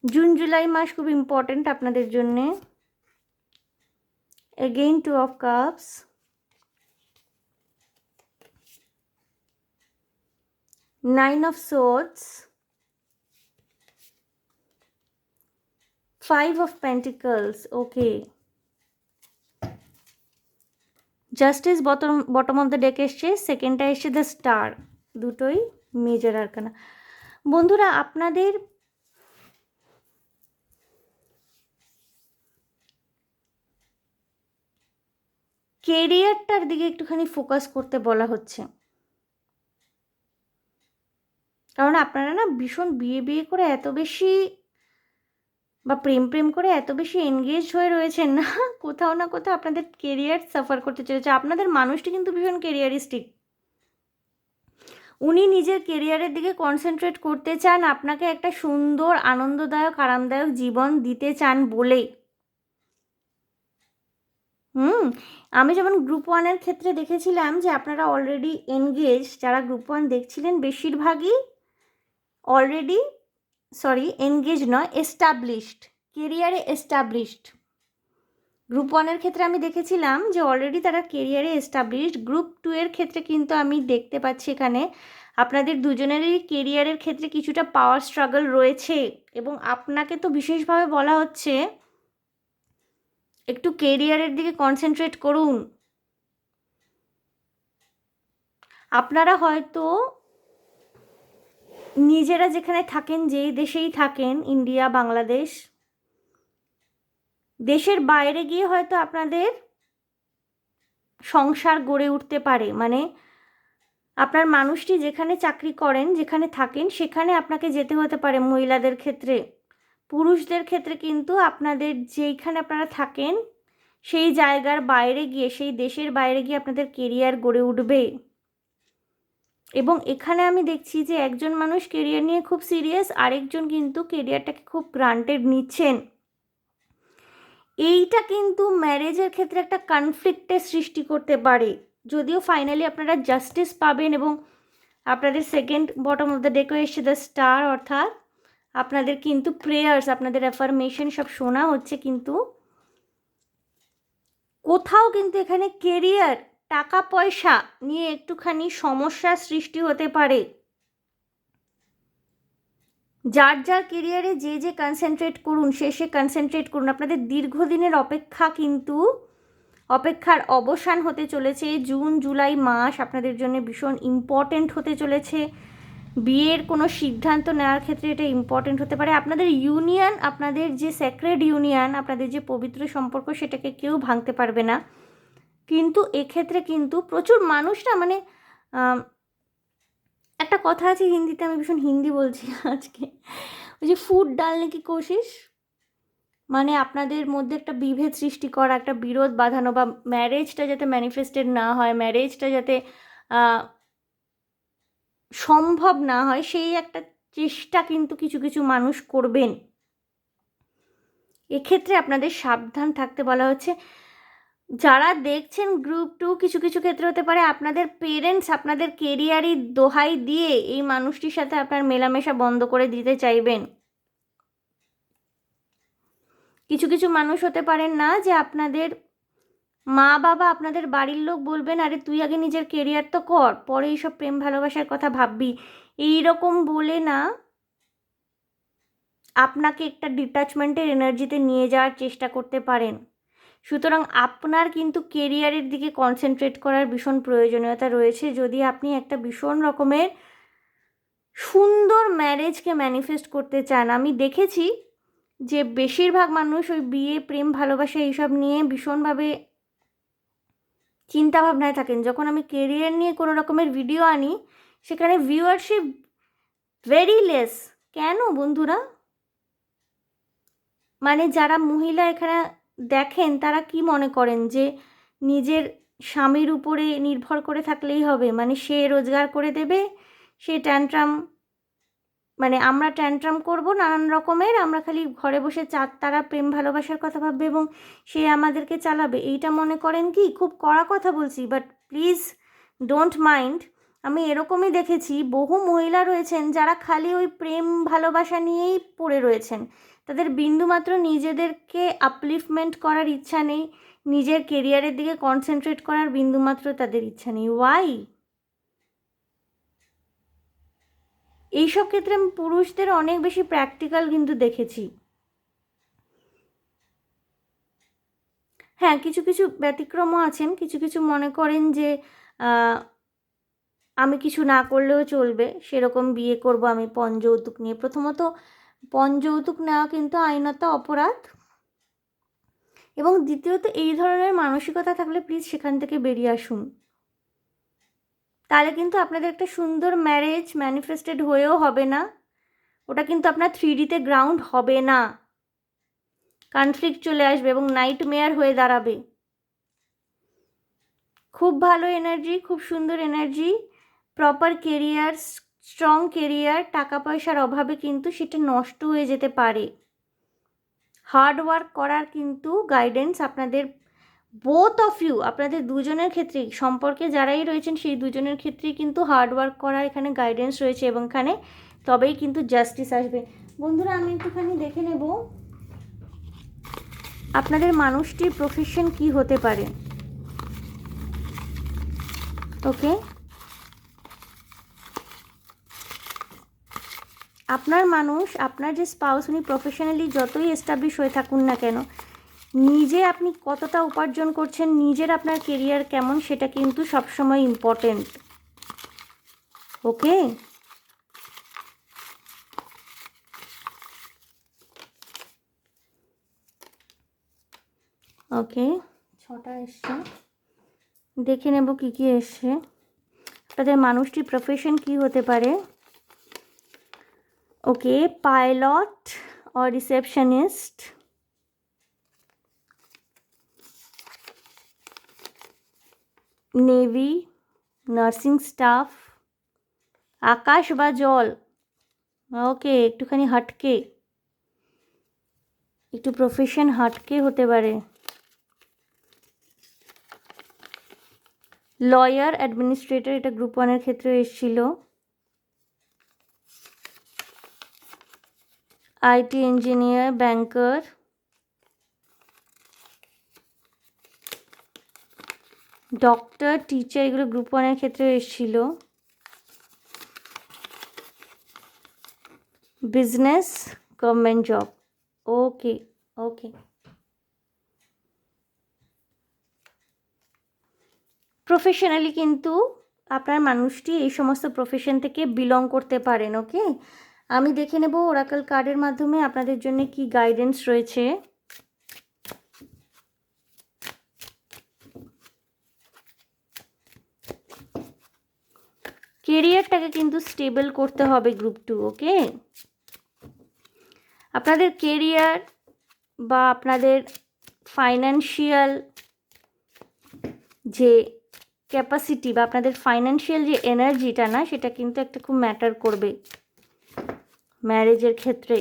জুন জুলাই মাস খুব ইম্পর্টেন্ট আপনাদের জন্যে। Again 2 of cups, Nine of Swords, 5 of Pentacles, okay. Justice bottom of the day এসছে, সেকেন্ডটা এসছে দ্য স্টার, দুটোই মেজর আরকানা। বন্ধুরা, আপনাদের কেরিয়ারটার দিকে একটুখানি ফোকাস করতে বলা হচ্ছে, কারণ আপনারা না ভীষণ বিয়ে করে এত বেশি বা প্রেম করে এত বেশি এনগেজ হয়ে রয়েছেন না, কোথাও না কোথাও আপনাদের কেরিয়ার সাফার করতে চলেছে। আপনাদের মানুষটি কিন্তু ভীষণ কেরিয়ারিস্টিক, উনি নিজের কেরিয়ারের দিকে কনসেন্ট্রেট করতে চান, আপনাকে একটা সুন্দর আনন্দদায়ক আরামদায়ক জীবন দিতে চান বলেই। আমি যেমন গ্রুপ 1-এর ক্ষেত্রে দেখেছিলাম যে আপনারা অলরেডি এনগেজ, যারা গ্রুপ 1 দেখছিলেন বেশিরভাগই অলরেডি, এনগেজ নয়, এস্টাবলিশড, কেরিয়ারে এস্টাবলিশড। গ্রুপ 1-এর ক্ষেত্রে আমি দেখেছিলাম যে অলরেডি তারা কেরিয়ারে এস্টাবলিশড। গ্রুপ 2-এর ক্ষেত্রে কিন্তু আমি দেখতে পাচ্ছি এখানে আপনাদের দুজনেরই কেরিয়ারের ক্ষেত্রে কিছুটা পাওয়ার স্ট্রাগল রয়েছে, এবং আপনাকে তো বিশেষভাবে বলা হচ্ছে একটু কেরিয়ারের দিকে কনসেন্ট্রেট করুন। আপনারা হয়তো নিজেরা যেখানে থাকেন, যেই দেশেই থাকেন, ইন্ডিয়া, বাংলাদেশ, দেশের বাইরে গিয়ে হয়তো আপনাদের সংসার গড়ে উঠতে পারে। মানে আপনার মানুষটি যেখানে চাকরি করেন, যেখানে থাকেন, সেখানে আপনাকে যেতে হতে পারে মহিলাদের ক্ষেত্রে। পুরুষদের ক্ষেত্রে কিন্তু আপনাদের যেইখানে আপনারা থাকেন সেই জায়গার বাইরে গিয়ে, সেই দেশের বাইরে গিয়ে আপনাদের কেরিয়ার গড়ে উঠবে। এবং এখানে আমি দেখছি যে একজন মানুষ কেরিয়ার নিয়ে খুব সিরিয়াস, আরেকজন কিন্তু কেরিয়ারটাকে খুব গ্রান্টেড নিচ্ছেন। এইটা কিন্তু ম্যারেজের ক্ষেত্রে একটা কনফ্লিক্টের সৃষ্টি করতে পারে, যদিও ফাইনালি আপনারা জাস্টিস পাবেন। এবং আপনাদের সেকেন্ড বটম অফ দ্য ডেকে এসছে দ্য স্টার, অর্থাৎ আপনাদের কিন্তু প্রেয়ার্স, আপনাদের অ্যাফার্মেশন সব শোনা হচ্ছে, কিন্তু কোথাও কিন্তু এখানে কেরিয়ার, টাকা পয়সা নিয়ে একটুখানি সমস্যার সৃষ্টি হতে পারে। যার যার কেরিয়ারে যে কনসেন্ট্রেট করুন, সে কনসেন্ট্রেট করুন। আপনাদের দীর্ঘদিনের অপেক্ষা কিন্তু অপেক্ষার অবসান হতে চলেছে। জুন জুলাই মাস আপনাদের জন্য ভীষণ ইম্পর্টেন্ট হতে চলেছে। বিয়ের কোনো সিদ্ধান্ত নেওয়ার ক্ষেত্রে এটা ইম্পর্টেন্ট হতে পারে। আপনাদের ইউনিয়ন, আপনাদের যে স্যাক্রেড ইউনিয়ন, আপনাদের যে পবিত্র সম্পর্ক, সেটাকে কেউ ভাঙতে পারবে না। কিন্তু এক্ষেত্রে কিন্তু প্রচুর মানুষ না, মানে একটা কথা আছে হিন্দিতে, আমি ভীষণ হিন্দি বলছি আজকে, ওই যে ফুট ডালনে কি কোশিশ, মানে আপনাদের মধ্যে একটা বিভেদ সৃষ্টি করা, একটা বিরোধ বাঁধানো, বা ম্যারেজটা যাতে ম্যানিফেস্টেড না হয়, ম্যারেজটা যাতে সম্ভব না হয়, সেই একটা চেষ্টা কিন্তু কিছু কিছু মানুষ করবেন। এক্ষেত্রে আপনাদের সাবধান থাকতে বলা হচ্ছে। যারা দেখছেন গ্রুপ 2, কিছু কিছু ক্ষেত্রে হতে পারে আপনাদের পেরেন্টস আপনাদের কেরিয়ারই দোহাই দিয়ে এই মানুষটির সাথে আপনার মেলামেশা বন্ধ করে দিতে চাইবেন। কিছু কিছু মানুষ হতে পারেন না যে আপনাদের মা বাবা, আপনাদের বাড়ির লোক বলবেন আরে তুই আগে নিজের কেরিয়ার তো কর, পরে এইসব প্রেম ভালোবাসার কথা ভাববি, এই রকম বলে না আপনাকে একটা ডিট্যাচমেন্টের এনার্জিতে নিয়ে যাওয়ার চেষ্টা করতে পারেন। সুতরাং আপনার কিন্তু কেরিয়ারের দিকে কনসেন্ট্রেট করার ভীষণ প্রয়োজনীয়তা রয়েছে যদি আপনি একটা ভীষণ রকমের সুন্দর ম্যারেজকে ম্যানিফেস্ট করতে চান। আমি দেখেছি যে বেশিরভাগ মানুষ ওই বিয়ে, প্রেম, ভালোবাসা এইসব নিয়ে ভীষণভাবে চিন্তাভাবনায় থাকেন। যখন আমি কেরিয়ার নিয়ে কোনো রকমের ভিডিও আনি সেখানে ভিউয়ারশিপ ভেরি লেস। কেন বন্ধুরা? মানে যারা মহিলা এখানে দেখেন তারা কি মনে করেন যে নিজের স্বামীর উপরে নির্ভর করে থাকলেই হবে, মানে সে রোজগার করে দেবে, সে ট্যান্ট্রাম, মানে আমরা ট্যান্ট্রাম করব নানান রকমের, আমরা খালি ঘরে বসে চার তারা প্রেম ভালোবাসার কথা ভাববে এবং সে আমাদেরকে চালাবে, এইটা মনে করেন কি? খুব কড়া কথা বলছি, বাট প্লিজ ডোন্ট মাইন্ড। আমি এরকমই দেখেছি, বহু মহিলা রয়েছেন যারা খালি ওই প্রেম ভালোবাসা নিয়েই পড়ে রয়েছেন, তাদের বিন্দুমাত্র নিজেদেরকে আপলিফমেন্ট করার ইচ্ছা নেই, নিজের কেরিয়ারের দিকে কনসেন্ট্রেট করার বিন্দুমাত্র তাদের ইচ্ছা নেই। ওয়াই? এইসব ক্ষেত্রে আমি পুরুষদের অনেক বেশি প্র্যাকটিক্যাল কিন্তু দেখেছি। হ্যাঁ, কিছু কিছু ব্যতিক্রমও আছেন, কিছু কিছু মনে করেন যে আমি কিছু না করলেও চলবে, সেরকম বিয়ে করব আমি পণ যৌতুক নিয়ে। প্রথমত পণ যৌতুক নেওয়া কিন্তু আইনত অপরাধ, এবং দ্বিতীয়ত এই ধরনের মানসিকতা থাকলে প্লিজ সেখান থেকে বেরিয়ে আসুন। তাহলে কিন্তু আপনাদের একটা সুন্দর ম্যারেজ ম্যানিফেস্টেড হয়েও হবে না, ওটা কিন্তু আপনার 3Dতে গ্রাউন্ড হবে না, কনফ্লিক্ট চলে আসবে এবং নাইটমেয়ার হয়ে দাঁড়াবে। খুব ভালো এনার্জি, খুব সুন্দর energy, proper career, strong career, টাকা পয়সার অভাবে কিন্তু সেটা নষ্ট হয়ে যেতে পারে। হার্ড ওয়ার্ক করার কিন্তু গাইডেন্স আপনাদের, বোথ অফ ইউ, আপনাদের দুজনের ক্ষেত্রেই, সম্পর্কে যারাই রয়েছেন সেই দুজনের ক্ষেত্রেই কিন্তু হার্ড ওয়ার্ক করার এখানে গাইডেন্স রয়েছে, এবং এখানে তবেই কিন্তু জাস্টিস আসবে। বন্ধুরা আমি একটুখানি দেখে নেব আপনাদের মানুষটির প্রফেশন কি হতে পারে। ওকে, আপনার মানুষ, আপনার যে স্পাউস, উনি প্রফেশনালি যতই এস্টাবলিশ হয়ে থাকুন না কেন, নিজে আপনি কতটা উপার্জন করছেন, নিজের আপনার কেরিয়ার কেমন, সেটা কিন্তু সবসময় ইম্পর্টেন্ট। ওকে, ওকে, 6টা এসছে, দেখে নেব কি কি এসছে। আপনাদের মানুষটির প্রফেশন কি হতে পারে। Okay, pilot or receptionist, navy, nursing staff, আকাশ বা জল। ওকে, একটুখানি হাটকে, একটু প্রফেশন হাটকে হতে পারে। লয়ার, অ্যাডমিনিস্ট্রেটর, এটা গ্রুপ 1-এর ক্ষেত্রে এসেছিল। IT engineer, banker, doctor, teacher, এগুলো গ্রুপ 1-এর ক্ষেত্রে এসেছিল। Business, government job. Okay, okay, professionally কিন্তু আপনার মানুষটি এই সমস্ত প্রফেশন থেকে বিলং করতে পারেন। ওকে, আমি দেখে নেব ওরাকল কার্ডের মাধ্যমে আপনাদের জন্য কি গাইডেন্স রয়েছে। কেরিয়ারটাকে কিন্তু স্টেবল করতে হবে গ্রুপ 2। ওকে, আপনাদের কেরিয়ার বা আপনাদের ফাইন্যান্সিয়াল যে ক্যাপাসিটি বা আপনাদের ফাইন্যান্সিয়াল যে এনার্জিটা না, সেটা কিন্তু একটা খুব ম্যাটার করবে ম্যারেজের ক্ষেত্রে।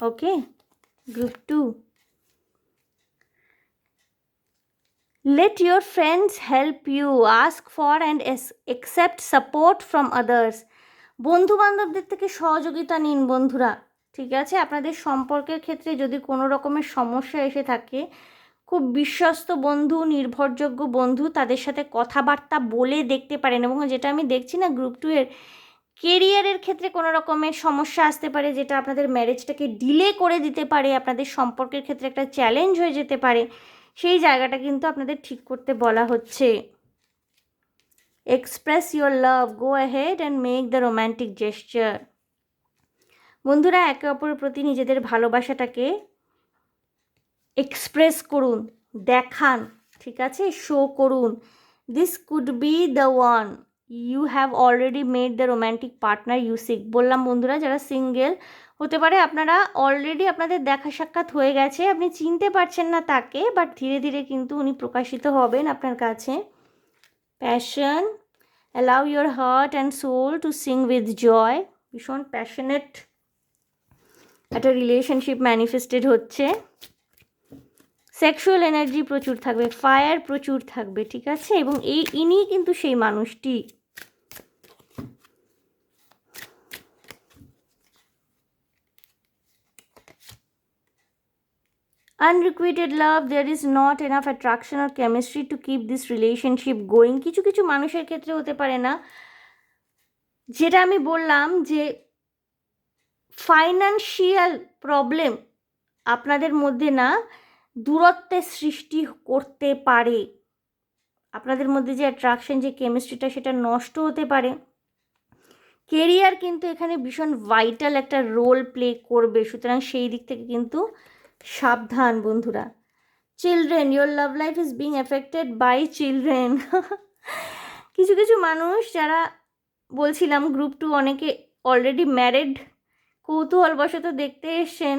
ওকে, group 2, Let your friends help you. Ask for and accept support from others. বন্ধু বান্ধবদের থেকে সহযোগিতা নিন বন্ধুরা, ঠিক আছে? আপনাদের সম্পর্কের ক্ষেত্রে যদি কোনো রকমের সমস্যা এসে থাকে, খুব বিশ্বস্ত বন্ধু, নির্ভরযোগ্য বন্ধু, তাদের সাথে কথাবার্তা বলে দেখতে পারেন। এবং যেটা আমি দেখছি না, গ্রুপ 2 এর কেরিয়ারের ক্ষেত্রে কোনো রকমের সমস্যা আসতে পারে, যেটা আপনাদের ম্যারেজটাকে ডিলে করে দিতে পারে, আপনাদের সম্পর্কের ক্ষেত্রে একটা চ্যালেঞ্জ হয়ে যেতে পারে, সেই জায়গাটা কিন্তু আপনাদের ঠিক করতে বলা হচ্ছে। Express your love, go ahead and make the romantic gesture. বন্ধুরা, একে অপরের প্রতি নিজেদের ভালোবাসাটাকে এক্সপ্রেস করুন, দেখান, ঠিক আছে? শো করুন। This could be the one you have already made the romantic partner you seek. বললাম বন্ধুরা, যারা সিঙ্গেল, হতে পারে আপনারা অলরেডি আপনাদের দেখা সাক্ষাৎ হয়ে গেছে, আপনি চিনতে পারছেন না তাকে, বাট ধীরে ধীরে কিন্তু উনি প্রকাশিত হবেন আপনার কাছে। Passion, allow your heart and soul to sing with joy. ভীষণ প্যাশনেট একটা রিলেশনশিপ ম্যানিফেস্টেড হচ্ছে। সেক্সুয়াল এনার্জি প্রচুর থাকবে, ফায়ার প্রচুর থাকবে, ঠিক আছে? এবং ইনি কিন্তু সেই মানুষটি। Unrequited love, there is not enough attraction আর chemistry to keep this relationship going. কিছু কিছু মানুষের ক্ষেত্রে হতে পারে না, যেটা আমি বললাম যে ফাইন্যান্সিয়াল প্রবলেম আপনাদের মধ্যে না দূরত্বের সৃষ্টি করতে পারে। আপনাদের মধ্যে যে অ্যাট্রাকশন, যে কেমিস্ট্রিটা, সেটা নষ্ট হতে পারে। কেরিয়ার কিন্তু এখানে ভীষণ ভাইটাল একটা রোল প্লে করবে, সুতরাং সেই দিক থেকে কিন্তু সাবধান বন্ধুরা। Children, your love life is being affected by children. কিছু কিছু মানুষ যারা বলছিলাম গ্রুপ 2 অনেকে অলরেডি ম্যারিড, কৌতূহলবশত দেখতে এসছেন।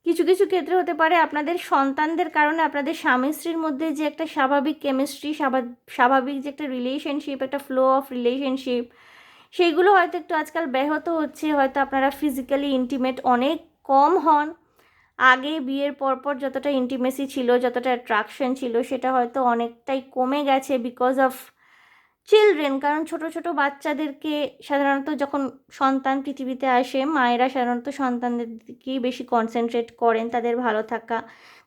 কিছু কিছু ক্ষেত্রে হতে পারে আপনাদের সন্তানদের কারণে আপনাদের স্বামী স্ত্রীর মধ্যে যে একটা স্বাভাবিক কেমিস্ট্রি, স্বাভাবিক যে একটা রিলেশনশিপ, একটা ফ্লো অফ রিলেশনশিপ, সেইগুলো হয়তো একটু আজকাল ব্যাহত হচ্ছে। হয়তো আপনারা ফিজিক্যালি ইন্টিমেট অনেক কম হন। আগে বিয়ের পরপর যতটা ইন্টিমেসি ছিল, যতটা অ্যাট্রাকশন ছিল, সেটা হয়তো অনেকটাই কমে গেছে বিকজ অফ চিলড্রেন। কারণ ছোট ছোট বাচ্চাদেরকে সাধারণত যখন সন্তান পৃথিবীতে আসে, মায়েরা সাধারণত সন্তানদের দিকেই বেশি কনসেন্ট্রেট করেন, তাদের ভালো থাকা,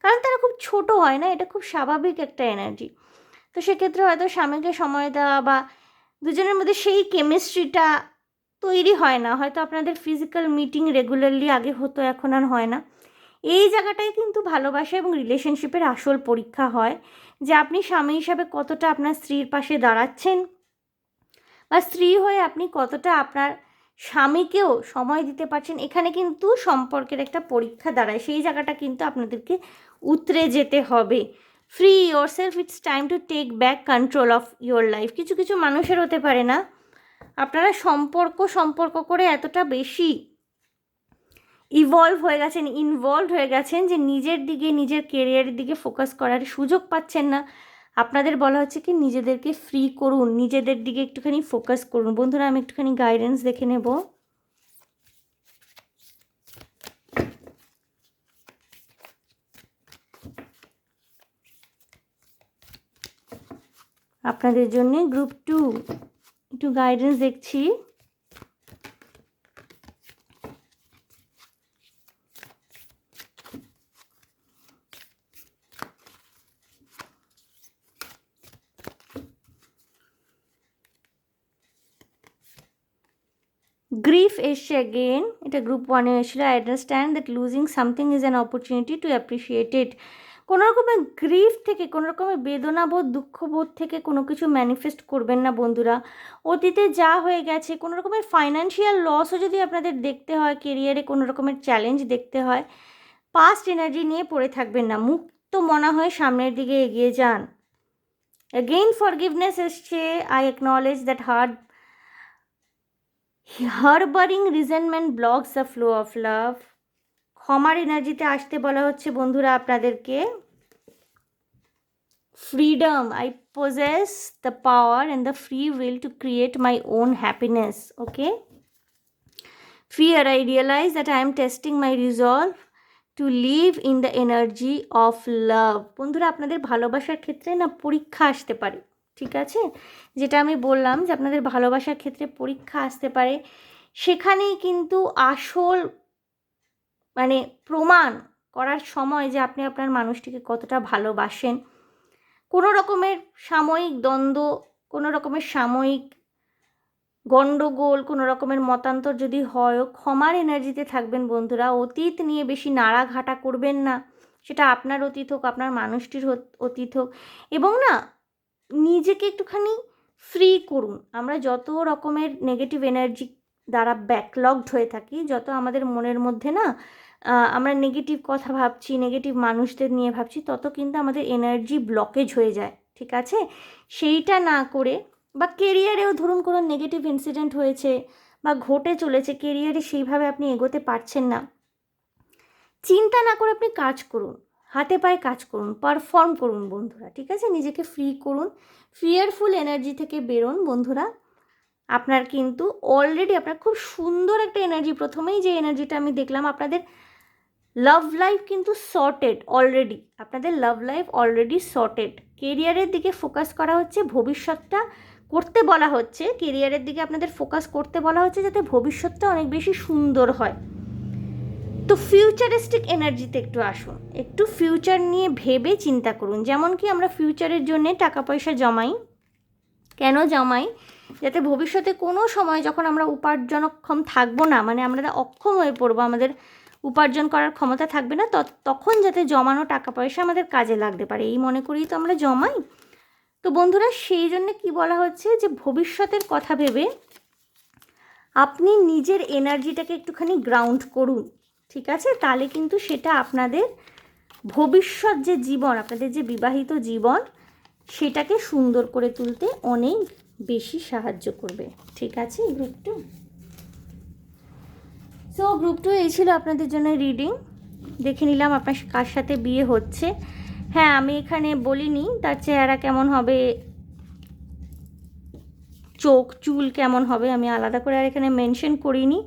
কারণ তারা খুব ছোট হয় না, এটা খুব স্বাভাবিক একটা এনার্জি। তো সেক্ষেত্রে হয়তো স্বামীকে সময় দেওয়া বা দুজনের মধ্যে সেই কেমিস্ট্রিটা তৈরি হয় না। হয়তো আপনাদের ফিজিক্যাল মিটিং রেগুলারলি আগে হতো, এখন আর হয় না। এই জায়গাটাই কিন্তু ভালোবাসা এবং রিলেশনশিপের আসল পরীক্ষা হয়, যে আপনি স্বামী হিসাবে কতটা আপনার স্ত্রীর পাশে দাঁড়াচ্ছেন, বা স্ত্রী হয়ে আপনি কতটা আপনার স্বামীকেও সময় দিতে পারছেন। এখানে কিন্তু সম্পর্কের একটা পরীক্ষা দাঁড়ায়, সেই জায়গাটা কিন্তু আপনাদেরকে উতরে যেতে হবে। Free yourself, it's time to take back control of your life. কিছু কিছু মানুষের হতে পারে না, আপনারা সম্পর্ক করে এতটা বেশি ইনভলভ হয়ে গেছেন যে নিজের দিকে, নিজের কেরিয়ারের দিকে ফোকাস করার সুযোগ পাচ্ছেন না। আপনাদের বলা হচ্ছে কি নিজেদেরকে ফ্রি করুন, নিজেদের দিকে একটুখানি ফোকাস করুন। বন্ধুরা, আমি একটুখানি গাইডেন্স দেখে নেব। আপনাদের জন্য গ্রুপ 2 একটু গাইডেন্স দেখছি। গ্রিফ এসছে অ্যাগেন, এটা গ্রুপ 1-এ এসেছিল। I understand that losing something is an opportunity to appreciate ইট। কোনো রকমের গ্রিফ থেকে, কোনো রকমের বেদনাবোধ, দুঃখবোধ থেকে কোনো কিছু ম্যানিফেস্ট করবেন না বন্ধুরা। অতীতে যা হয়ে গেছে, কোনো রকমের ফাইন্যান্সিয়াল লসও যদি আপনাদের দেখতে হয়, কেরিয়ারে কোনো রকমের চ্যালেঞ্জ দেখতে হয়, পাস্ট এনার্জি নিয়ে পড়ে থাকবেন না, মুক্ত মনা হয়ে সামনের দিকে এগিয়ে যান। অ্যাগেইন ফরগিভনেস এসছে। I acknowledge that harbouring resentment blocks the flow of love. ক্ষমার এনার্জিতে আসতে বলা হচ্ছে বন্ধুরা আপনাদেরকে। Freedom, I possess the power and the free will to create my own happiness. Okay. Fear, I realize that I am testing my resolve to live in the energy of love. বন্ধুরা, আপনাদের ভালোবাসার ক্ষেত্রে না পরীক্ষা আসতে পারে, ঠিক আছে? যেটা আমি বললাম যে আপনাদের ভালোবাসার ক্ষেত্রে পরীক্ষা আসতে পারে, সেখানেই কিন্তু আসল মানে প্রমাণ করার সময় যে আপনি আপনার মানুষটিকে কতটা ভালোবাসেন। কোনো রকমের সাময়িক দ্বন্দ্ব, কোনো রকমের সাময়িক গণ্ডগোল, কোনো রকমের মতান্তর যদি হয়, ক্ষমার এনার্জিতে থাকবেন বন্ধুরা। অতীত নিয়ে বেশি নাড়াঘাটা করবেন না, সেটা আপনার অতীত হোক, আপনার মানুষটির অতীত হোক। এবং না, নিজেকে একটুখানি ফ্রি করুন। আমরা যত রকমের নেগেটিভ এনার্জি দ্বারা ব্যাকলগড হয়ে থাকি, যত আমাদের মনের মধ্যে না আমরা নেগেটিভ কথা ভাবছি, নেগেটিভ মানুষদের নিয়ে ভাবছি, তত কিন্তু আমাদের এনার্জি ব্লকেজ হয়ে যায়, ঠিক আছে? সেইটা না করে, বা কেরিয়ারেও ধরুন কোনো নেগেটিভ ইনসিডেন্ট হয়েছে বা ঘটে চলেছে, কেরিয়ারে সেইভাবে আপনি এগোতে পারছেন না, চিন্তা না করে আপনি কাজ করুন, হাতে পায়ে কাজ করুন, পারফর্ম করুন বন্ধুরা, ঠিক আছে? নিজেকে ফ্রি করুন, ফিয়ারফুল এনার্জি থেকে বেরোন বন্ধুরা। আপনার কিন্তু অলরেডি আপনার খুব সুন্দর একটা এনার্জি, প্রথমেই যে এনার্জিটা আমি দেখলাম, আপনাদের লাভ লাইফ কিন্তু সর্টেড অলরেডি, আপনাদের লাভ লাইফ অলরেডি সর্টেড। কেরিয়ারের দিকে ফোকাস করা হচ্ছে, ভবিষ্যৎটা করতে বলা হচ্ছে, কেরিয়ারের দিকে আপনাদের ফোকাস করতে বলা হচ্ছে, যাতে ভবিষ্যৎটা অনেক বেশি সুন্দর হয়। তো ফিউচারিস্টিক এনার্জিতে একটু আসুন, একটু ফিউচার নিয়ে ভেবে চিন্তা করুন। যেমন কি আমরা ফিউচারের জন্যে টাকা পয়সা জমাই, কেন জমাই? যাতে ভবিষ্যতে কোনো সময় যখন আমরা উপার্জনক্ষম থাকবো না, মানে আমরা অক্ষম হয়ে পড়বো, আমাদের উপার্জন করার ক্ষমতা থাকবে না, তখন যাতে জমানো টাকা পয়সা আমাদের কাজে লাগতে পারে, এই মনে করেই তো আমরা জমাই। তো বন্ধুরা, সেই জন্য কি বলা হচ্ছে যে ভবিষ্যতের কথা ভেবে আপনি নিজের এনার্জিটাকে একটুখানি গ্রাউন্ড করুন, ঠিক আছে? তাহলে কিন্তু সেটা আপনাদের ভবিষ্যৎ যে জীবন, আপনাদের যে বিবাহিত জীবন, সেটাকে সুন্দর করে তুলতে অনেক বেশি সাহায্য করবে, ঠিক আছে? গ্রুপ 2, সো গ্রুপ 2 এই ছিল আপনাদের জন্য রিডিং। দেখে নিলাম আপনার কার সাথে বিয়ে হচ্ছে। হ্যাঁ, আমি এখানে বলিনি তার চেহারা কেমন হবে, চোখ চুল কেমন হবে, আমি আলাদা করে আর এখানে মেনশন করিনি,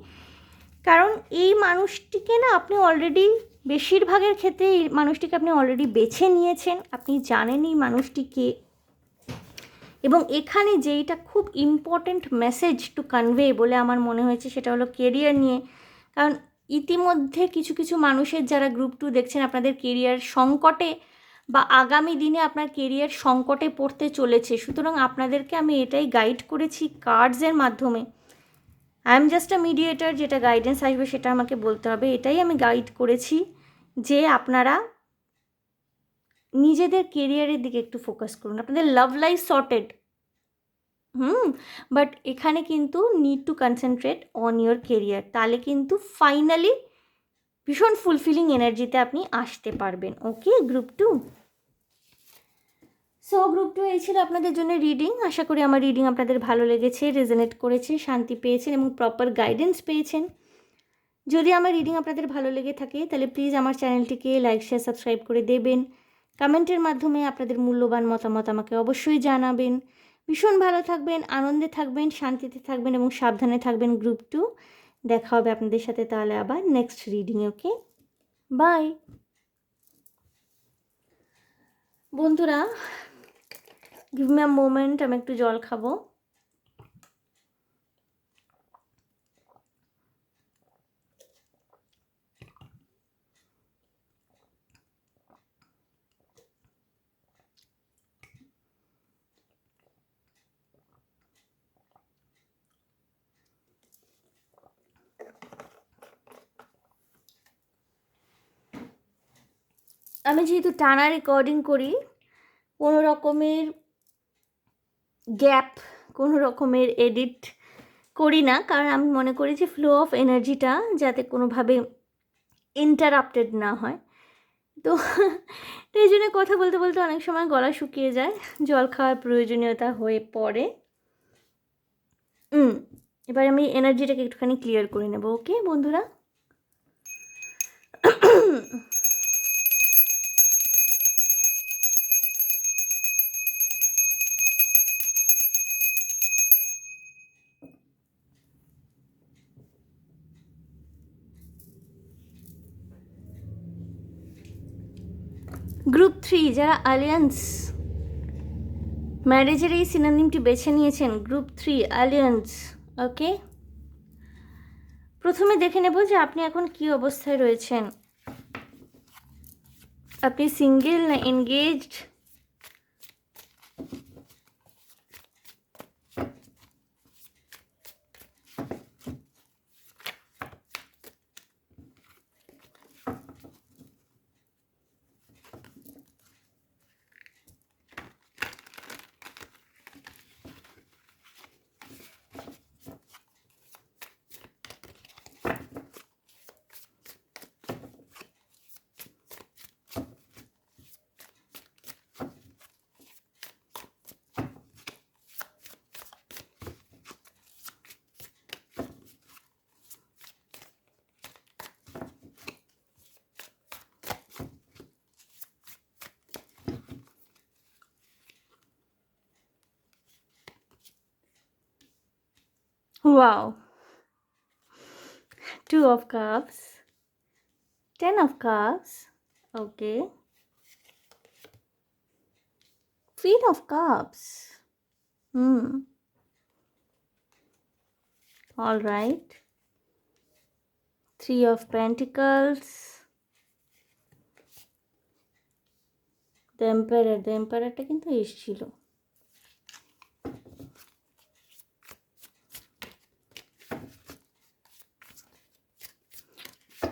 কারণ এই মানুষটিকে না আপনি অলরেডি, বেশিরভাগের ক্ষেত্রে এই মানুষটিকে আপনি অলরেডি বেছে নিয়েছেন, আপনি জানেন এই মানুষটি কে। এবং এখানে যেইটা খুব ইম্পর্ট্যান্ট মেসেজ টু কনভে বলে আমার মনে হয়েছে, সেটা হলো কেরিয়ার নিয়ে। কারণ ইতিমধ্যে কিছু কিছু মানুষের, যারা গ্রুপ 2 দেখছেন, আপনাদের কেরিয়ার সংকটে বা আগামী দিনে আপনার কেরিয়ার সংকটে পড়তে চলেছে। সুতরাং আপনাদেরকে আমি এটাই গাইড করেছি কার্ডসের মাধ্যমে। I am just a mediator, যেটা গাইডেন্স আসবে সেটা আমাকে বলতে হবে। এটাই আমি গাইড করেছি যে আপনারা নিজেদের কেরিয়ারের দিকে একটু ফোকাস করুন। আপনাদের লাভ লাইফ সর্টেড, বাট এখানে কিন্তু need to concentrate on your career, তাহলে কিন্তু ফাইনালি ভীষণ ফুলফিলিং এনার্জিতে আপনি আসতে পারবেন। ওকে গ্রুপ 2, সো গ্রুপ 2 এই ছিল আপনাদের জন্য রিডিং। আশা করি আমার রিডিং আপনাদের ভালো লেগেছে, রেজোনেট করেছে, শান্তি পেয়েছেন এবং প্রপার গাইডেন্স পেয়েছেন। যদি আমার রিডিং আপনাদের ভালো লেগে থাকে তাহলে প্লিজ আমার চ্যানেলটিকে লাইক শেয়ার সাবস্ক্রাইব করে দেবেন। কমেন্টের মাধ্যমে আপনাদের মূল্যবান মতামত আমাকে অবশ্যই জানাবেন। ভীষণ ভালো থাকবেন, আনন্দে থাকবেন, শান্তিতে থাকবেন এবং সাবধানে থাকবেন গ্রুপ 2। দেখা হবে আপনাদের সাথে তাহলে আবার নেক্সট রিডিংয়ে। ওকে, বাই বন্ধুরা। গিভ মি আ মোমেন্ট, আমি একটু জল খাবো। আমি যেহেতু টানা রেকর্ডিং করি, কোনো রকমের গ্যাপ, কোনো রকমের এডিট করি না, কারণ আমি মনে করি যে ফ্লো অফ এনার্জিটা যাতে কোনোভাবে ইন্টারাপ্টেড না হয়। তো এই জন্য কথা বলতে বলতে অনেক সময় গলা শুকিয়ে যায়, জল খাওয়ার প্রয়োজনীয়তা হয়ে পড়ে। এবার আমি এনার্জিটাকে একটুখানি ক্লিয়ার করে নেব। ওকে বন্ধুরা, গ্রুপ 3 যারা অ্যালিয়েন্স ম্যারেজের এই সিনোনিমটি বেছে নিয়েছেন, গ্রুপ 3 অ্যালিয়েন্স। ওকে, প্রথমে দেখে নেব যে আপনি এখন কি অবস্থায় রয়েছেন। আপনি সিঙ্গেল না engaged? Wow. 2 of Cups, 10 of Cups, okay. Queen of Cups. All right. 3 of Pentacles. The Emperor. The Emperorটা কিন্তু এসেছিল।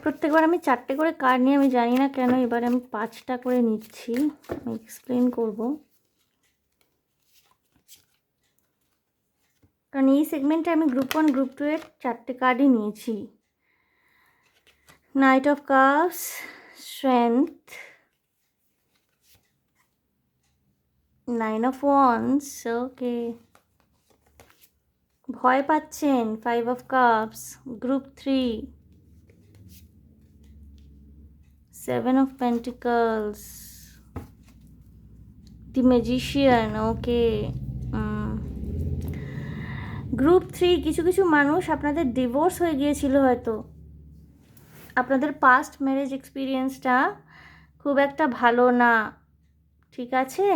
প্রত্যেকবার আমি 4টে করে কার্ড নিয়ে, আমি জানি না কেন এবার আমি 5টা করে নিচ্ছি, আমি এক্সপ্লেন করব। কারণ এই সেগমেন্টে আমি গ্রুপ 1 গ্রুপ 2 এর 4টে কার্ডই নিয়েছি। Knight of cups, strength, 9 of wands, okay. ভয় পাচ্ছেন, 5 of cups, group 3, 7 of Pentacles, the Magician, okay. Group 3 কিছু কিছু মানুষ আপনাদের ডিভোর্স হয়ে গিয়েছিল হয়তো। আপনাদের পাস্ট ম্যারেজ এক্সপিরিয়েন্সটা খুব একটা ভালো না, ঠিক আছে?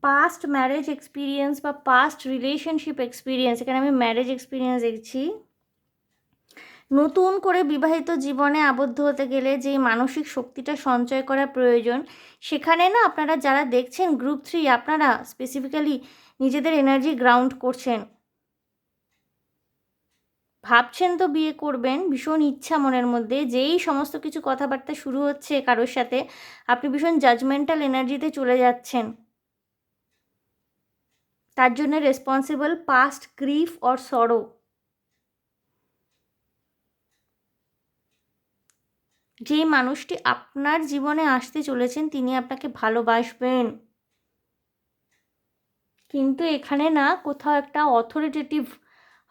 পাস্ট ম্যারেজ এক্সপিরিয়েন্স বা পাস্ট রিলেশনশিপ এক্সপিরিয়েন্স, এখানে আমি ম্যারেজ এক্সপিরিয়েন্স দেখছি। নতুন করে বিবাহিত জীবনে আবদ্ধ হতে গেলে যেই মানসিক শক্তিটা সঞ্চয় করা প্রয়োজন, সেখানে না আপনারা যারা দেখছেন গ্রুপ 3, আপনারা স্পেসিফিক্যালি নিজেদের এনার্জি গ্রাউন্ড করছেন। ভাবছেন তো বিয়ে করবেন, ভীষণ ইচ্ছা মনের মধ্যে, যেই সমস্ত কিছু কথাবার্তা শুরু হচ্ছে কারোর সাথে, আপনি ভীষণ জাজমেন্টাল এনার্জিতে চলে যাচ্ছেন। তার জন্য রেসপন্সিবল পাস্ট গ্রিফ অর সরো। যে মানুষটি আপনার জীবনে আসতে চলেছেন তিনি আপনাকে ভালোবাসবেন, কিন্তু এখানে না কোথাও একটা অথরিটেটিভ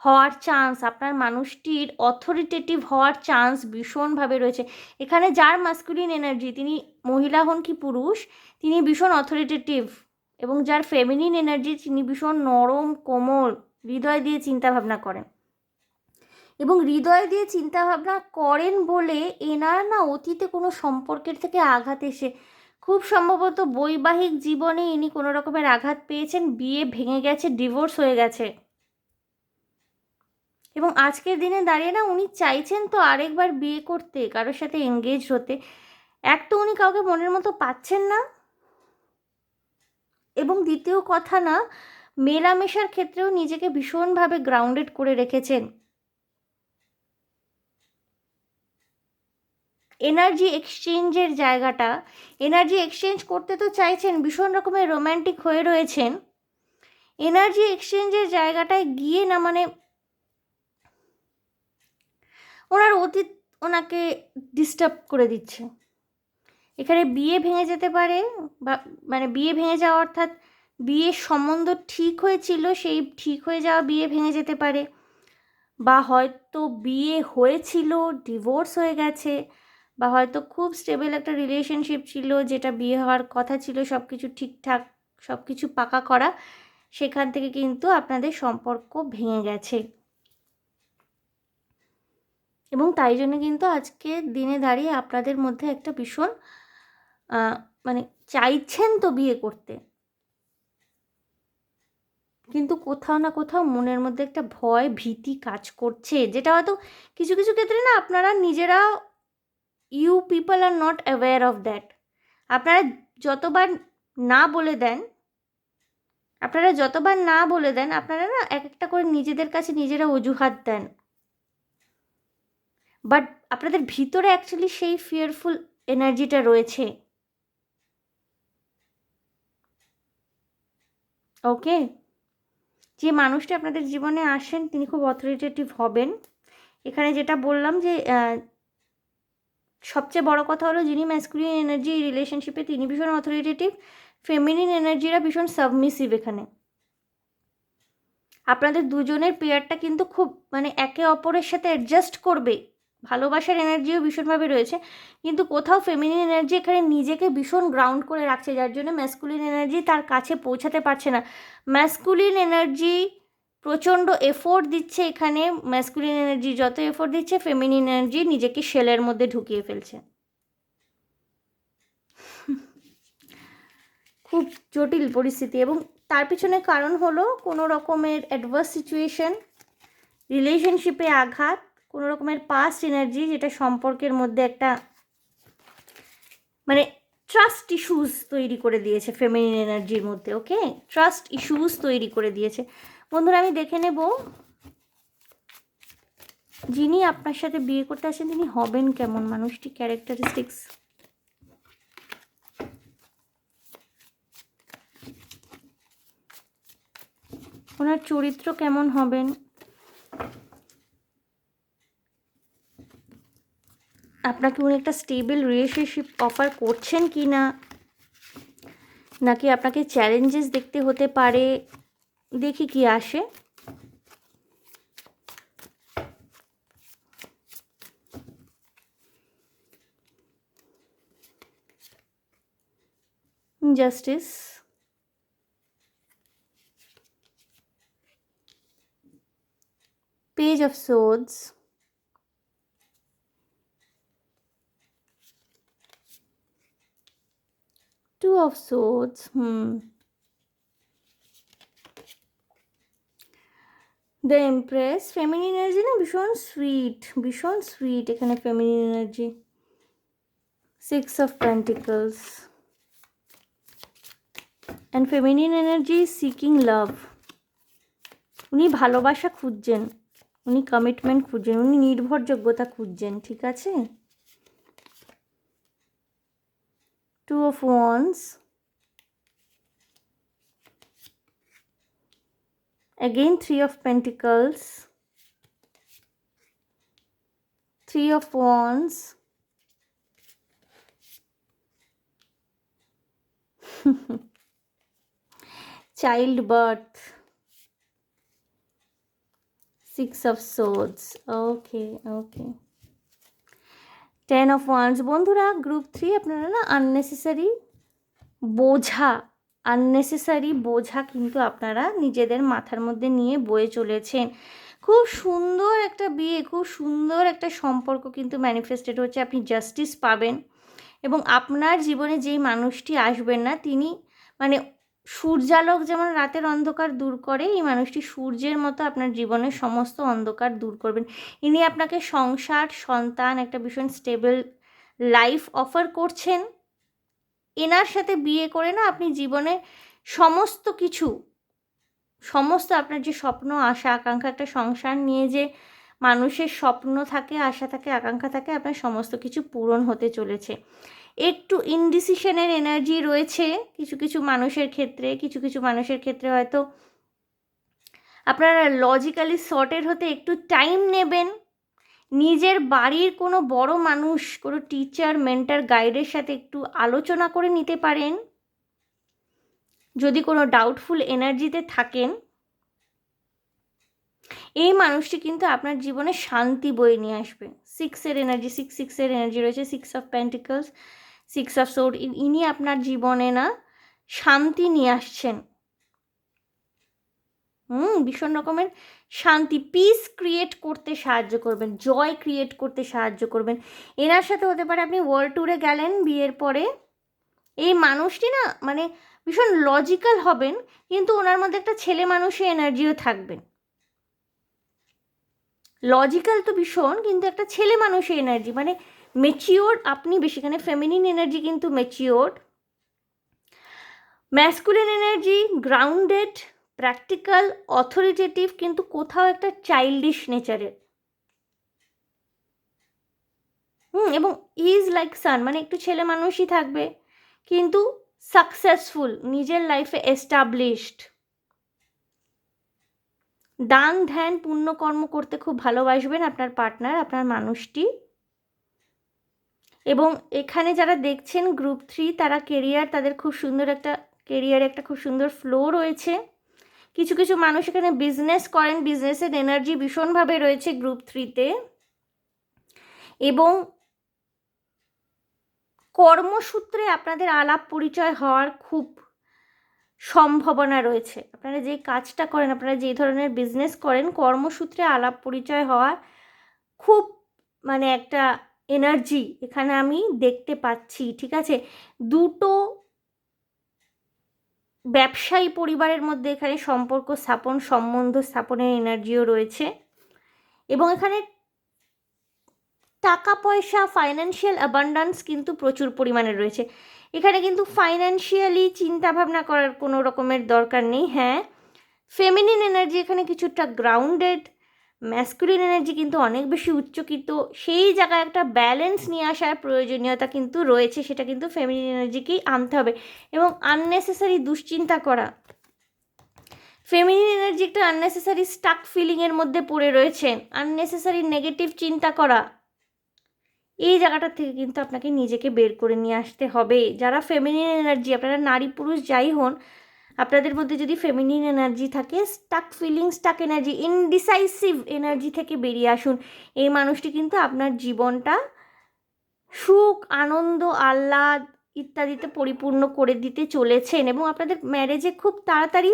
হওয়ার চান্স, আপনার মানুষটির অথরিটেটিভ হওয়ার চান্স ভীষণভাবে রয়েছে। এখানে যার মাস্কুলিন এনার্জি, তিনি মহিলা হন কি পুরুষ, তিনি ভীষণ অথরিটেটিভ, এবং যার ফেমিনিন এনার্জি তিনি ভীষণ নরম কোমল, হৃদয় দিয়ে চিন্তাভাবনা করেন। এবং হৃদয় দিয়ে চিন্তাভাবনা করেন বলে এনার না অতীতে কোনো সম্পর্কের থেকে আঘাত এসে, খুব সম্ভবত বৈবাহিক জীবনে ইনি কোনো রকমের আঘাত পেয়েছেন, বিয়ে ভেঙে গেছে, ডিভোর্স হয়ে গেছে, এবং আজকের দিনে দাঁড়িয়ে না উনি চাইছেন তো আরেকবার বিয়ে করতে, কারোর সাথে এঙ্গেজ হতে। এক তো উনি কাউকে মনের মতো পাচ্ছেন না, এবং দ্বিতীয় কথা না, মেলামেশার ক্ষেত্রেও নিজেকে ভীষণভাবে গ্রাউন্ডেড করে রেখেছেন। এনার্জি এক্সচেঞ্জের জায়গাটা, এনার্জি এক্সচেঞ্জ করতে তো চাইছেন, ভীষণ রকমের রোম্যান্টিক হয়ে রয়েছেন। এনার্জি এক্সচেঞ্জের জায়গাটায় গিয়ে না, মানে ওনার অতীত ওনাকে ডিস্টার্ব করে দিচ্ছে। এখানে বিয়ে ভেঙে যেতে পারে, বা মানে বিয়ে ভেঙে যাওয়া অর্থাৎ বিয়ের সম্বন্ধ ঠিক হয়েছিল, সেই ঠিক হয়ে যাওয়া বিয়ে ভেঙে যেতে পারে, বা হয়তো বিয়ে হয়েছিল ডিভোর্স হয়ে গেছে, বা হয়তো খুব স্টেবল একটা রিলেশনশিপ ছিল, যেটা বিয়ে হওয়ার কথা ছিল, সব কিছু ঠিকঠাক, সব কিছু পাকা করা, সেখান থেকে কিন্তু আপনাদের সম্পর্ক ভেঙে গেছে। এবং তাই জন্য কিন্তু আজকে দিনে দাঁড়িয়ে আপনাদের মধ্যে একটা ভীষণ মানে চাইছেন তো বিয়ে করতে, কিন্তু কোথাও না কোথাও মনের মধ্যে একটা ভয় ভীতি কাজ করছে, যেটা হয়তো কিছু কিছু ক্ষেত্রে না আপনারা নিজেরা, you people are not aware of that. আপনারা যতবার না বলে দেন, আপনারা না এক একটা করে নিজেদের কাছে নিজেরা অজুহাত দেন, বাট আপনাদের ভিতরে অ্যাকচুয়ালি সেই ফিয়ারফুল এনার্জিটা রয়েছে। ওকে, যে মানুষটা আপনাদের জীবনে আসেন তিনি খুব অথরিটেটিভ হবেন। এখানে যেটা বললাম যে সবচেয়ে বড় কথা হলো, যিনি ম্যাসকুলিন এনার্জি এই রিলেশনশিপে তিনি ভীষণ অথরিটেটিভ, ফেমিনিন এনার্জিরা ভীষণ সাবমিসিভ। এখানে আপনাদের দুজনের পেয়ারটা কিন্তু খুব মানে একে অপরের সাথে অ্যাডজাস্ট করবে, ভালোবাসার এনার্জিও ভীষণভাবে রয়েছে, কিন্তু কোথাও ফেমিনিন এনার্জি এখানে নিজেকে ভীষণ গ্রাউন্ড করে রাখছে, যার জন্য ম্যাসকুলিন এনার্জি তার কাছে পৌঁছাতে পারছে না। ম্যাসকুলিন এনার্জি প্রচণ্ড এফোর্ট দিচ্ছে এখানে, ম্যাসকুলিন এনার্জি যত এফোর্ট দিচ্ছে ফেমিনিন এনার্জি নিজেকে শেলের মধ্যে ঢুকিয়ে ফেলছে। খুব জটিল পরিস্থিতি, এবং তার পিছনে কারণ হলো কোনো রকমের অ্যাডভার্স সিচুয়েশন, রিলেশনশিপে আঘাত, কোনো রকমের পাস্ট এনার্জি, যেটা সম্পর্কের মধ্যে একটা মানে ট্রাস্ট ইস্যুস তৈরি করে দিয়েছে ফেমিনিন এনার্জির মধ্যে। ওকে, ট্রাস্ট ইস্যুস তৈরি করে দিয়েছে। বন্ধুরা, আমি দেখে নেব যিনি আপনার সাথে বিয়ে করতে আসেন তিনি হবেন কেমন মানুষটি, ক্যারেক্টারিস্টিক্স। ওনার চরিত্র কেমন হবেন, আপনাকে উনি একটা স্টেবল রিলেশনশিপ অফার করছেন কি না, নাকি আপনাকে চ্যালেঞ্জেস দেখতে হতে পারে, দেখি কি আসে। Justice, page of swords, two of swords, the empress. Feminine energy না ভীষণ সুইট এখানে feminine energy. Six of pentacles and feminine energy seeking love. উনি ভালোবাসা খুঁজছেন, উনি কমিটমেন্ট খুঁজছেন, উনি নির্ভরযোগ্যতা খুঁজছেন, ঠিক আছে। Two of wands, again three of pentacles, three of wands, childbirth, six of swords, okay, ten of wands। বন্ধুরা, গ্রুপ 3 আপনারা না আননেসেসারি বোঝা কিন্তু আপনারা নিজেদের মাথার মধ্যে নিয়ে বয়ে চলেছেন। খুব সুন্দর একটা বিয়ে, খুব সুন্দর একটা সম্পর্ক কিন্তু ম্যানিফেস্টেড হচ্ছে, আপনি জাস্টিস পাবেন, এবং আপনার জীবনে যেই মানুষটি আসবেন না তিনি মানে সূর্যালোক যেমন রাতের অন্ধকার দূর করে, এই মানুষটি সূর্যের মতো আপনার জীবনের সমস্ত অন্ধকার দূর করবেন। ইনি আপনাকে সংসার, সন্তান, একটা ভীষণ স্টেবল লাইফ অফার করছেন। এনার সাথে বিয়ে করে না আপনি জীবনে সমস্ত আপনার যে স্বপ্ন, আশা, আকাঙ্ক্ষা, একটা সংসার নিয়ে যে মানুষের স্বপ্ন থাকে, আশা থাকে, আকাঙ্ক্ষা থাকে, আপনার সমস্ত কিছু পূরণ হতে চলেছে। একটু ইনডিসিশনের এনার্জি রয়েছে কিছু মানুষের ক্ষেত্রে হয়তো আপনারা লজিক্যালি সর্টেড হতে একটু টাইম নেবেন। নিজের বাড়ির কোনো বড় মানুষ, কোনো টিচার, মেন্টর, গাইডের সাথে একটু আলোচনা করে নিতে পারেন যদি কোনো ডাউটফুল এনার্জিতে থাকেন। এই মানুষটি কিন্তু আপনার জীবনে শান্তি বয়ে নিয়ে আসবে। সিক্সের এনার্জি রয়েছে, six of pentacles, six of sword. ইনি আপনার জীবনে না শান্তি নিয়ে আসছেন, ভীষণ রকমের শান্তি, পিস ক্রিয়েট করতে সাহায্য করবেন, জয় ক্রিয়েট করতে সাহায্য করবেন। এনার সাথে হতে পারে আপনি ওয়ার্ল্ড ট্যুরে গেলেন বিয়ের পরে, এই মানুষটি না মানে ভীষণ লজিক্যাল হবেন, কিন্তু ওনার মধ্যে একটা ছেলে মানুষের এনার্জিও থাকবেন। লজিক্যাল তো ভীষণ, কিন্তু একটা ছেলে মানুষের এনার্জি, মানে মেচিওর আপনি বেশি। এখানে ফেমিনিন এনার্জি কিন্তু mature, masculine energy grounded, practical, authoritative, কিন্তু কোথাও একটা চাইল্ডিশ নেচারের। এবং ইজ লাইক সান, মানে একটু ছেলে মানুষই থাকবে, কিন্তু সাকসেসফুল, নিজের লাইফে এস্টাবলিশড, দান ধ্যান পুণ্যকর্ম করতে খুব ভালোবাসবেন আপনার পার্টনার, আপনার মানুষটি। এবং এখানে যারা দেখছেন গ্রুপ 3, তারা কেরিয়ার, তাদের খুব সুন্দর একটা কেরিয়ারে একটা খুব সুন্দর ফ্লো রয়েছে। কিছু কিছু মানুষ এখানে বিজনেস করেন, বিজনেসের এনার্জি ভীষণভাবে রয়েছে গ্রুপ 3-তে। এবং কর্মসূত্রে আপনাদের আলাপ পরিচয় হওয়ার খুব সম্ভাবনা রয়েছে। আপনারা যে কাজটা করেন, আপনারা যে ধরনের বিজনেস করেন, কর্মসূত্রে আলাপ পরিচয় হওয়ার খুব মানে একটা এনার্জি এখানে আমি দেখতে পাচ্ছি। ঠিক আছে, দুটো ব্যবসায়ী পরিবারের মধ্যে এখানে সম্পর্ক স্থাপন, সম্বন্ধ স্থাপনের এনার্জিও রয়েছে। এবং এখানে টাকা পয়সা, ফাইন্যান্সিয়াল অ্যাবান্ডান্স কিন্তু প্রচুর পরিমাণে রয়েছে। এখানে কিন্তু ফাইন্যান্সিয়ালি চিন্তাভাবনা করার কোনো রকমের দরকার নেই। হ্যাঁ, ফেমিনিন এনার্জি এখানে কিছুটা গ্রাউন্ডেড, ম্যাসকুলিন এনার্জি কিন্তু অনেক বেশি উচ্চকিত। সেই জায়গায় একটা ব্যালেন্স নিয়ে আসার প্রয়োজনীয়তা কিন্তু রয়েছে, সেটা কিন্তু ফেমিনিন এনার্জিকেই আনতে হবে। এবং আননেসেসারি দুশ্চিন্তা করা, ফেমিনিন এনার্জি একটা আননেসেসারি স্টাক ফিলিংয়ের মধ্যে পড়ে রয়েছেন, আননেসেসারি নেগেটিভ চিন্তা করা, এই জায়গাটার থেকে কিন্তু আপনাকে নিজেকে বের করে নিয়ে আসতে হবে। যারা ফেমিনিন এনার্জি, আপনারা নারী পুরুষ যাই হন, আপনাদের মধ্যে যদি ফেমিনিন এনার্জি থাকে, stuck feeling, stuck energy, indecisive energy থেকে বেরিয়ে আসুন। এই মানুষটি কিন্তু আপনার জীবনটা সুখ, আনন্দ, আহ্লাদ ইত্যাদিতে পরিপূর্ণ করে দিতে চলেছেন। এবং আপনাদের ম্যারেজে খুব তাড়াতাড়ি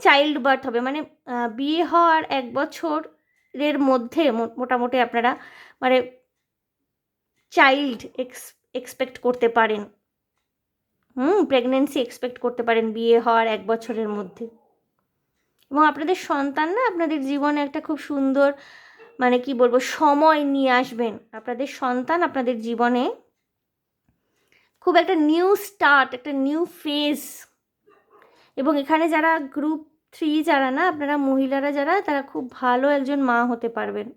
চাইল্ড বার্থ হবে, মানে বিয়ে হওয়ার 1 বছরের মধ্যে মোটামুটি আপনারা মানে চাইল্ড এক্সপেক্ট করতে পারেন। প্রেগনেন্সি এক্সপেক্ট করতে পারেন বিয়ে হওয়ার 1 বছরের মধ্যে। এবং আপনাদের সন্তান না আপনাদের জীবনে একটা খুব সুন্দর মানে কি বলবো সময় নিয়ে আসবেন। আপনাদের সন্তান আপনাদের জীবনে খুব একটা নিউ স্টার্ট, একটা নিউ ফেজ। এবং এখানে যারা গ্রুপ 3 যারা না, আপনারা মহিলারা যারা, তারা খুব ভালো একজন মা হতে পারবেন,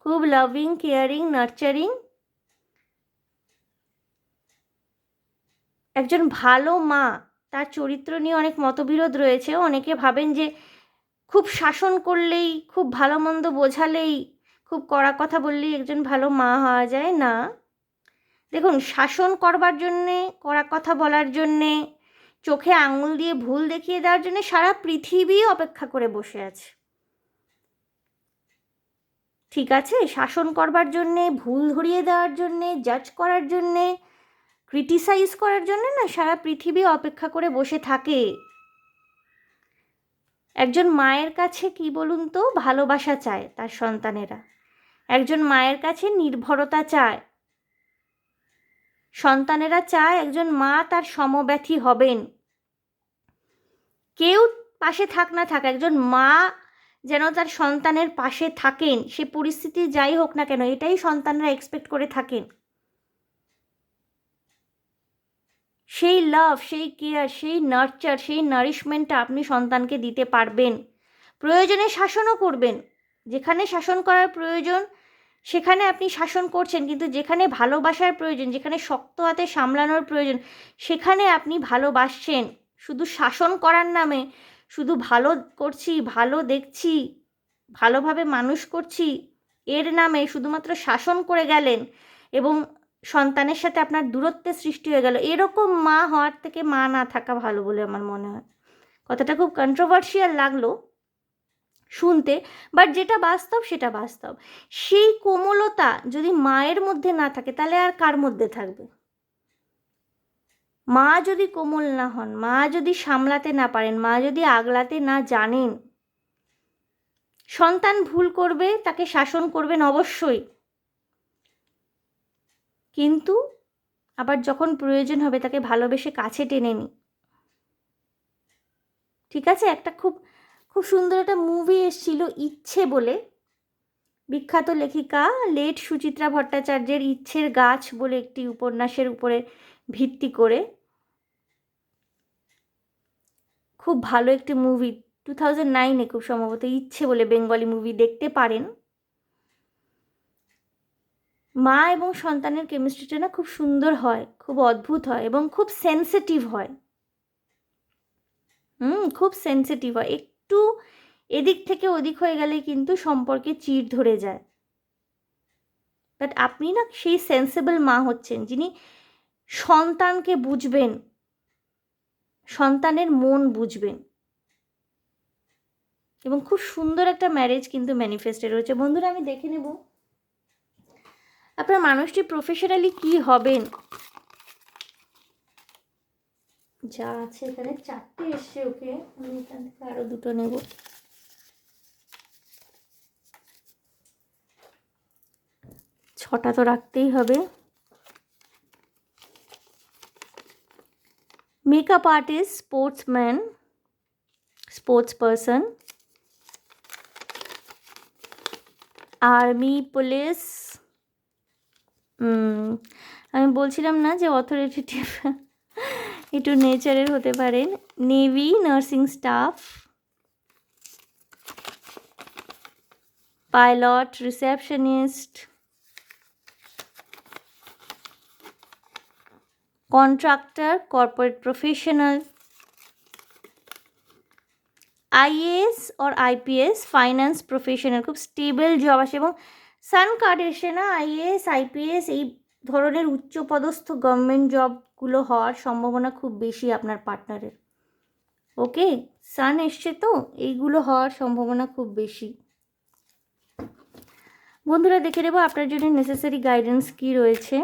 খুব লাভিং, কেয়ারিং, নার্চারিং, একজন ভালো মা। তার চরিত্র নিয়ে অনেক মতবিরোধ রয়েছে। অনেকে ভাবেন যে খুব শাসন করলেই, খুব ভালো মন্দ বোঝালেই, খুব কড়া কথা বললেই একজন ভালো মা হওয়া যায় না। দেখুন, শাসন করবার জন্যে, কড়া কথা বলার জন্যে, চোখে আঙুল দিয়ে ভুল দেখিয়ে দেওয়ার জন্যে সারা পৃথিবী অপেক্ষা করে বসে আছে। ঠিক আছে, শাসন করবার জন্যে, ভুল ধরিয়ে দেওয়ার জন্যে, জাজ করার জন্যে, ক্রিটিসাইজ করার জন্যে না সারা পৃথিবী অপেক্ষা করে বসে থাকে। একজন মায়ের কাছে কি বলুন তো, ভালোবাসা চায় তার সন্তানেরা। একজন মায়ের কাছে নির্ভরতা চায়, সন্তানেরা চায় একজন মা তার সমব্যথী হবেন। কেউ পাশে থাক না থাক, একজন মা যেন তার সন্তানের পাশে থাকেন, সে পরিস্থিতি যাই হোক না কেন, এটাই সন্তানরা এক্সপেক্ট করে থাকেন। সেই লাভ, সেই কেয়ার, সেই নার্চার, সেই নারিশমেন্টটা আপনি সন্তানকে দিতে পারবেন। প্রয়োজনে শাসনও করবেন, যেখানে শাসন করার প্রয়োজন সেখানে আপনি শাসন করছেন, কিন্তু যেখানে ভালোবাসার প্রয়োজন, যেখানে শক্ত হাতে সামলানোর প্রয়োজন, সেখানে আপনি ভালোবাসছেন। শুধু শাসন করার নামে, শুধু ভালো করছি, ভালো দেখছি, ভালোভাবে মানুষ করছি এর নামে শুধুমাত্র শাসন করে গেলেন এবং সন্তানের সাথে আপনার দূরত্বের সৃষ্টি হয়ে গেল, এরকম মা হওয়ার থেকে মা না থাকা ভালো বলে আমার মনে হয়। কথাটা খুব কন্ট্রোভার্সিয়াল লাগলো শুনতে, বাট যেটা বাস্তব সেটা বাস্তব। সেই কোমলতা যদি মায়ের মধ্যে না থাকে, তাহলে আর কার মধ্যে থাকবে? মা যদি কোমল না হন, মা যদি সামলাতে না পারেন, মা যদি আগলাতে না জানেন, সন্তান ভুল করবে, তাকে শাসন করবেন অবশ্যই, কিন্তু আবার যখন প্রয়োজন হবে তাকে ভালোবেসে কাছে টেনে নিই। ঠিক আছে? একটা খুব খুব সুন্দর একটা মুভি এসেছিল ইচ্ছে বলে, বিখ্যাত লেখিকা লেট সুচিত্রা ভট্টাচার্যের ইচ্ছের গাছ বলে একটি উপন্যাসের উপরে ভিত্তি করে খুব ভালো একটি মুভি, 2009-এ খুব সম্ভবত, ইচ্ছে বলে বেঙ্গলি মুভি, দেখতে পারেন। মা এবং সন্তানের কেমিস্ট্রিটা না খুব সুন্দর হয়, খুব অদ্ভুত হয় এবং খুব সেন্সিটিভ হয়। খুব সেন্সিটিভ হয়, একটু এদিক থেকে ওদিক হয়ে গেলে কিন্তু সম্পর্কে চিড় ধরে যায়। বাট আপনি না সেই সেন্সিবল মা হচ্ছেন যিনি সন্তানকে বুঝবেন, সন্তানের মন বুঝবেন, এবং খুব সুন্দর একটা ম্যারেজ কিন্তু ম্যানিফেস্টে রয়েছে। বন্ধুরা, আমি দেখে নেব আপনার মানুষটি প্রফেশনালি কি হবেন। যা আছে এখানে 4টে এসছে, ওকে আমি এখান থেকে আরো 2টো নেব। ছটা তো রাখতেই হবে। Makeup artist, sportsman, sports person, army, police, আমি বলছিলাম না যে অথরিটেটিভ একটু নেচারের হতে পারেন, navy, nursing staff, pilot, receptionist, contractor, corporate professional, IAS or IPS, finance professional, খুব স্টেবল জব আসে। এবং সান কার্ড এসে না আইএএস, আইপিএস এই ধরনের উচ্চপদস্থ গভর্নমেন্ট জবগুলো হওয়ার সম্ভাবনা খুব বেশি আপনার পার্টনারের। ওকে, সান এসছে তো এইগুলো হওয়ার সম্ভাবনা খুব বেশি। বন্ধুরা, দেখে নেব আপনার জন্য নেসেসারি গাইডেন্স কি রয়েছে।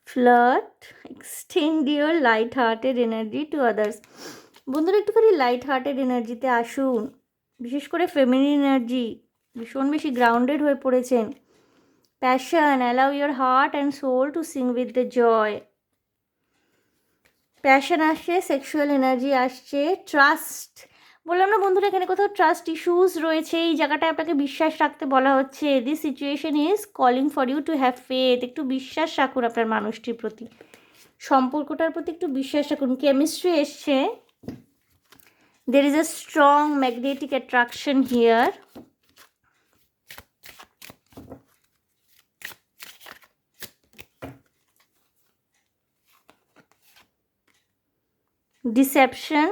Flirt, extend your light hearted energy to others. বন্ধুরা, একটুখানি লাইট হার্টেড এনার্জিতে আসুন, বিশেষ করে ফেমিনিন এনার্জি, ভীষণ বেশি গ্রাউন্ডেড হয়ে পড়েছেন। Passion, allow your heart and soul to sing with the joy. Passion আসছে, সেক্সুয়াল এনার্জি আসছে, ট্রাস্ট, বললাম না বন্ধুরা এখানে কোথাও ট্রাস্ট ইস্যুস রয়েছে, এই জায়গাটায় আপনাকে বিশ্বাস রাখতে বলা হচ্ছে। This situation is calling for you to have faith. একটু বিশ্বাস রাখুন আপনার মানুষটির প্রতি, সম্পর্কটার প্রতি একটু বিশ্বাস রাখুন। কেমিস্ট্রি এসছে, there is a strong magnetic attraction here. Deception,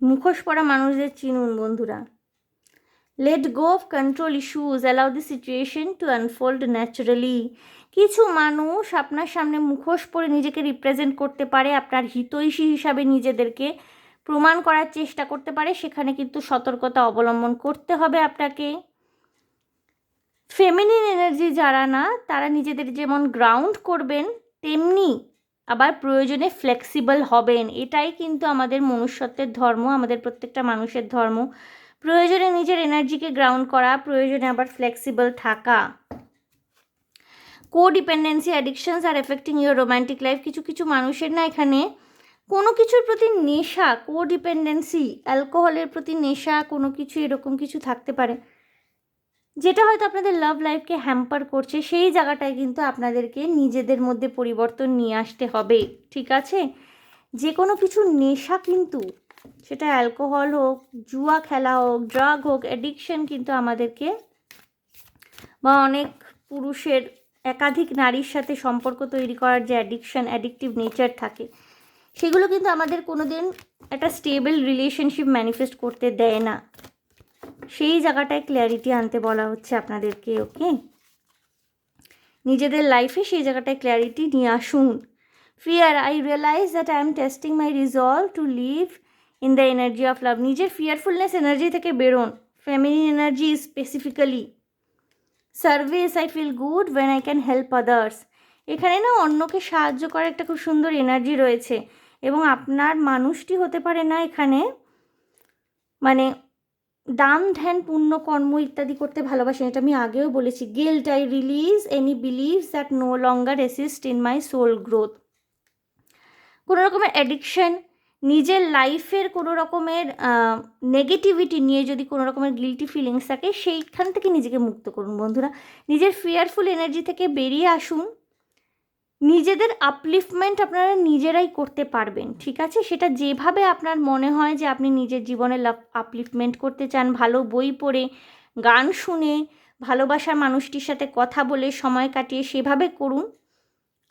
মুখোশ পরা মানুষদের চিনুন বন্ধুরা। Let go of control issues, allow the situation to unfold naturally. কিছু মানুষ আপনার সামনে মুখোশ পরে নিজেকে রিপ্রেজেন্ট করতে পারে, আপনার হিতৈষী হিসাবে নিজেদেরকে প্রমাণ করার চেষ্টা করতে পারে, সেখানে কিন্তু সতর্কতা অবলম্বন করতে হবে আপনাকে। ফেমিনিন এনার্জি যারা না, তারা নিজেদের যেমন গ্রাউন্ড করবেন, তেমনি আবার প্রয়োজনে ফ্লেক্সিবল হবেন। এটাই কিন্তু আমাদের মনুষ্যত্বের ধর্ম, আমাদের প্রত্যেকটা মানুষের ধর্ম। প্রয়োজনে নিজের এনার্জিকে গ্রাউন্ড করা, প্রয়োজনে আবার ফ্লেক্সিবল থাকা। Codependency, addictions are affecting your romantic life. কিছু কিছু মানুষের না এখানে কোনো কিছুর প্রতি নেশা, কোডিপেন্ডেন্সি, অ্যালকোহলের প্রতি নেশা, কোনো কিছু এরকম কিছু থাকতে পারে যেটা হয়তো আপনাদের লাভ লাইফকে হ্যাম্পার করছে। সেই জায়গাটায় কিন্তু আপনাদেরকে নিজেদের মধ্যে পরিবর্তন নিয়ে আসতে হবে, ঠিক আছে? যে কোনো কিছু নেশা কিন্তু, সেটা অ্যালকোহল হোক, জুয়া খেলা হোক, ড্রাগ হোক, অ্যাডিকশন কিন্তু আমাদেরকে, বা অনেক পুরুষের একাধিক নারীর সাথে সম্পর্ক তৈরি করার যে অ্যাডিকশন, অ্যাডিকটিভ নেচার থাকে, সেগুলো কিন্তু আমাদের কোনো দিন একটা স্টেবল রিলেশনশিপ ম্যানিফেস্ট করতে দেয় না। সেই জায়গাটায় ক্ল্যারিটি আনতে বলা হচ্ছে আপনাদেরকে। ওকে, নিজেদের লাইফে সেই জায়গাটায় ক্ল্যারিটি নিয়ে আসুন। Fear, I realize that I am testing my resolve to live in the energy of love. নিজের ফিয়ারফুলনেস এনার্জি থেকে বেরোন, feminine energy specifically. Service, I feel good when I can help others. এখানে না অন্যকে সাহায্য করার একটা খুব সুন্দর এনার্জি রয়েছে, এবং আপনার মানুষটি হতে পারে না এখানে মানে দান ধ্যান পুণ্য কর্ম ইত্যাদি করতে ভালোবাসেন, এটা আমি আগেও বলেছি। Guilt, I release any beliefs that no longer resist in my soul growth. কোনো রকমের অ্যাডিকশন, নিজের লাইফের কোনো রকমের নেগেটিভিটি নিয়ে যদি কোনো রকমের গিল্টি ফিলিংস থাকে, সেইখান থেকে নিজেকে মুক্ত করুন বন্ধুরা। নিজের ফিয়ারফুল এনার্জি থেকে বেরিয়ে আসুন। নিজেদের আপলিফটমেন্ট আপনারা নিজেরাই করতে পারবেন, ঠিক আছে? সেটা যেভাবে আপনার মনে হয় যে আপনি নিজের জীবনে আপলিফটমেন্ট করতে চান, ভালো বই পড়ে, গান শুনে, ভালোবাসার মানুষটির সাথে কথা বলে, সময় কাটিয়ে, সেভাবে করুন।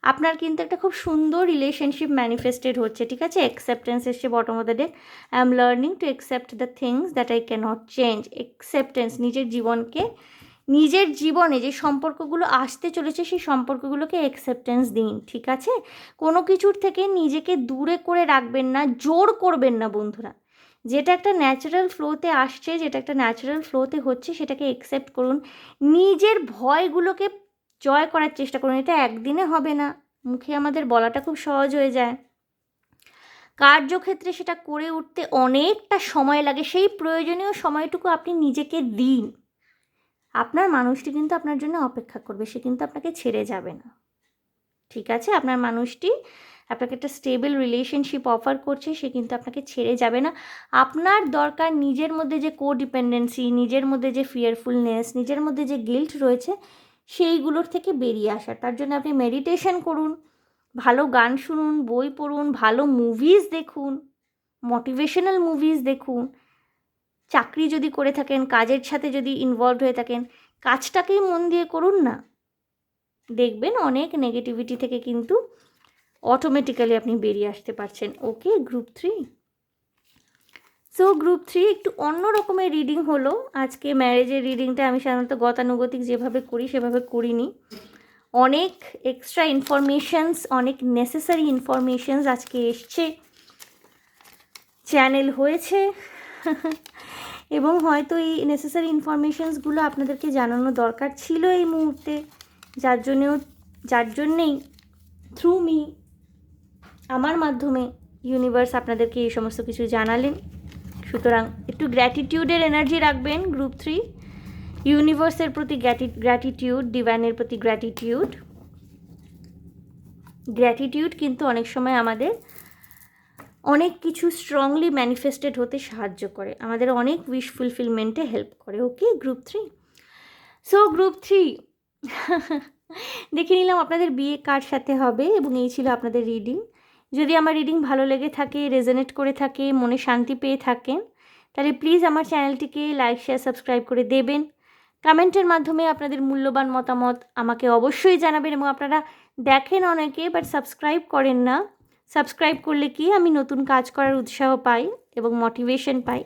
আপনার কিন্তু একটা খুব সুন্দর রিলেশনশিপ ম্যানিফেস্টেড হচ্ছে, ঠিক আছে? অ্যাকসেপ্টেন্স এসছে bottom of the deck. I am learning to accept the things that I can't change. Acceptance, নিজের জীবনকে, নিজের জীবনে যে সম্পর্কগুলো আসতে চলেছে সেই সম্পর্কগুলোকে অ্যাকসেপ্টেন্স দিন, ঠিক আছে? কোনো কিছুর থেকে নিজেকে দূরে করে রাখবেন না, জোর করবেন না বন্ধুরা। যেটা একটা ন্যাচারাল ফ্লোতে আসছে, যেটা একটা ন্যাচারাল ফ্লোতে হচ্ছে, সেটাকে অ্যাকসেপ্ট করুন। নিজের ভয়গুলোকে জয় করার চেষ্টা করুন। এটা একদিনে হবে না, মুখে আমাদের বলাটা খুব সহজ হয়ে যায়, কার্যক্ষেত্রে সেটা করে উঠতে অনেকটা সময় লাগে। সেই প্রয়োজনীয় সময়টুকু আপনি নিজেকে দিন। আপনার মানুষটি কিন্তু আপনার জন্য অপেক্ষা করবে, সে কিন্তু আপনাকে ছেড়ে যাবে না, ঠিক আছে? আপনার মানুষটি আপনাকে একটা স্টেবল রিলেশনশিপ অফার করছে, সে কিন্তু আপনাকে ছেড়ে যাবে না। আপনার দরকার নিজের মধ্যে যে কোডিপেন্ডেন্সি, নিজের মধ্যে যে ফিয়ারফুলনেস, নিজের মধ্যে যে গিল্ট রয়েছে, সেইগুলোর থেকে বেরিয়ে আসা। তার জন্য আপনি মেডিটেশন করুন, ভালো গান শুনুন, বই পড়ুন, ভালো মুভিজ দেখুন, মোটিভেশনাল মুভিজ দেখুন। চাকরি যদি করে থাকেন, কাজের সাথে যদি ইনভলভড হয়ে থাকেন, কাজটাকেই মন দিয়ে করুন না। দেখবেন অনেক নেগেটিভিটি থেকে কিন্তু অটোমেটিক্যালি আপনি বেরিয়ে আসতে পারছেন। ওকে, গ্রুপ 3। সো গ্রুপ 3 একটু অন্য রকমের রিডিং হলো আজকে। ম্যারেজের রিডিংটা আমি সাধারণত গতানুগতিক যেভাবে করি সেভাবে করিনি। অনেক এক্সট্রা ইনফরমেশনস, অনেক নেসেসারি ইনফরমেশনস আজকে এসছে, চ্যানেল হয়েছে এবং হয়তো এই নেসেসারি ইনফরমেশনসগুলো আপনাদেরকে জানানো দরকার ছিল এই মুহূর্তে, যার জন্যেই থ্রু মি, আমার মাধ্যমে ইউনিভার্স আপনাদেরকে এই সমস্ত কিছু জানালেন। সুতরাং একটু গ্র্যাটিটিউডের এনার্জি রাখবেন গ্রুপ 3। ইউনিভার্সের প্রতি গ্র্যাটিটিউড, ডিভাইনের প্রতি গ্র্যাটিটিউড কিন্তু অনেক সময় আমাদের অনেক কিছু স্ট্রংলি ম্যানিফেস্টেড হতে সাহায্য করে, আমাদের অনেক উইশ ফুলফিলমেন্টে হেল্প করে। ওকে, গ্রুপ 3। সো গ্রুপ 3 দেখে নিলাম আপনাদের বিয়ে কার সাথে হবে, এবং এই ছিল আপনাদের রিডিং। যদি আমার রিডিং ভালো লেগে থাকে, রেজোনেট করে থাকে, মনে শান্তি পেয়ে থাকেন, তাহলে প্লিজ আমার চ্যানেলটিকে লাইক, শেয়ার, সাবস্ক্রাইব করে দেবেন। কমেন্টের মাধ্যমে আপনাদের মূল্যবান মতামত আমাকে অবশ্যই জানাবেন। এবং আপনারা দেখেন অনেকে, বাট সাবস্ক্রাইব করেন না। সাবস্ক্রাইব করলে কি আমি নতুন কাজ করার উৎসাহ পাই এবং মোটিভেশন পাই।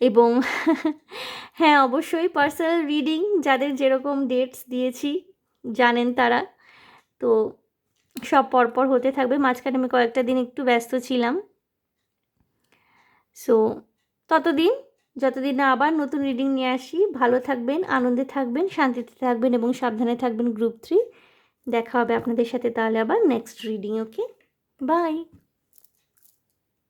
এবং হ্যাঁ, অবশ্যই পার্সোনাল রিডিং যাদের যেরকম ডেটস দিয়েছি জানেন তারা, তো সব পরপর হতে থাকবে। মাঝখানে আমি কয়েকটা দিন একটু ব্যস্ত ছিলাম। সো যতদিন না আবার নতুন রিডিং নিয়ে আসি, ভালো থাকবেন, আনন্দে থাকবেন, শান্তিতে থাকবেন এবং সাবধানে থাকবেন গ্রুপ 3। দেখা হবে আপনাদের সাথে তাহলে আবার নেক্সট রিডিং। Okay, by.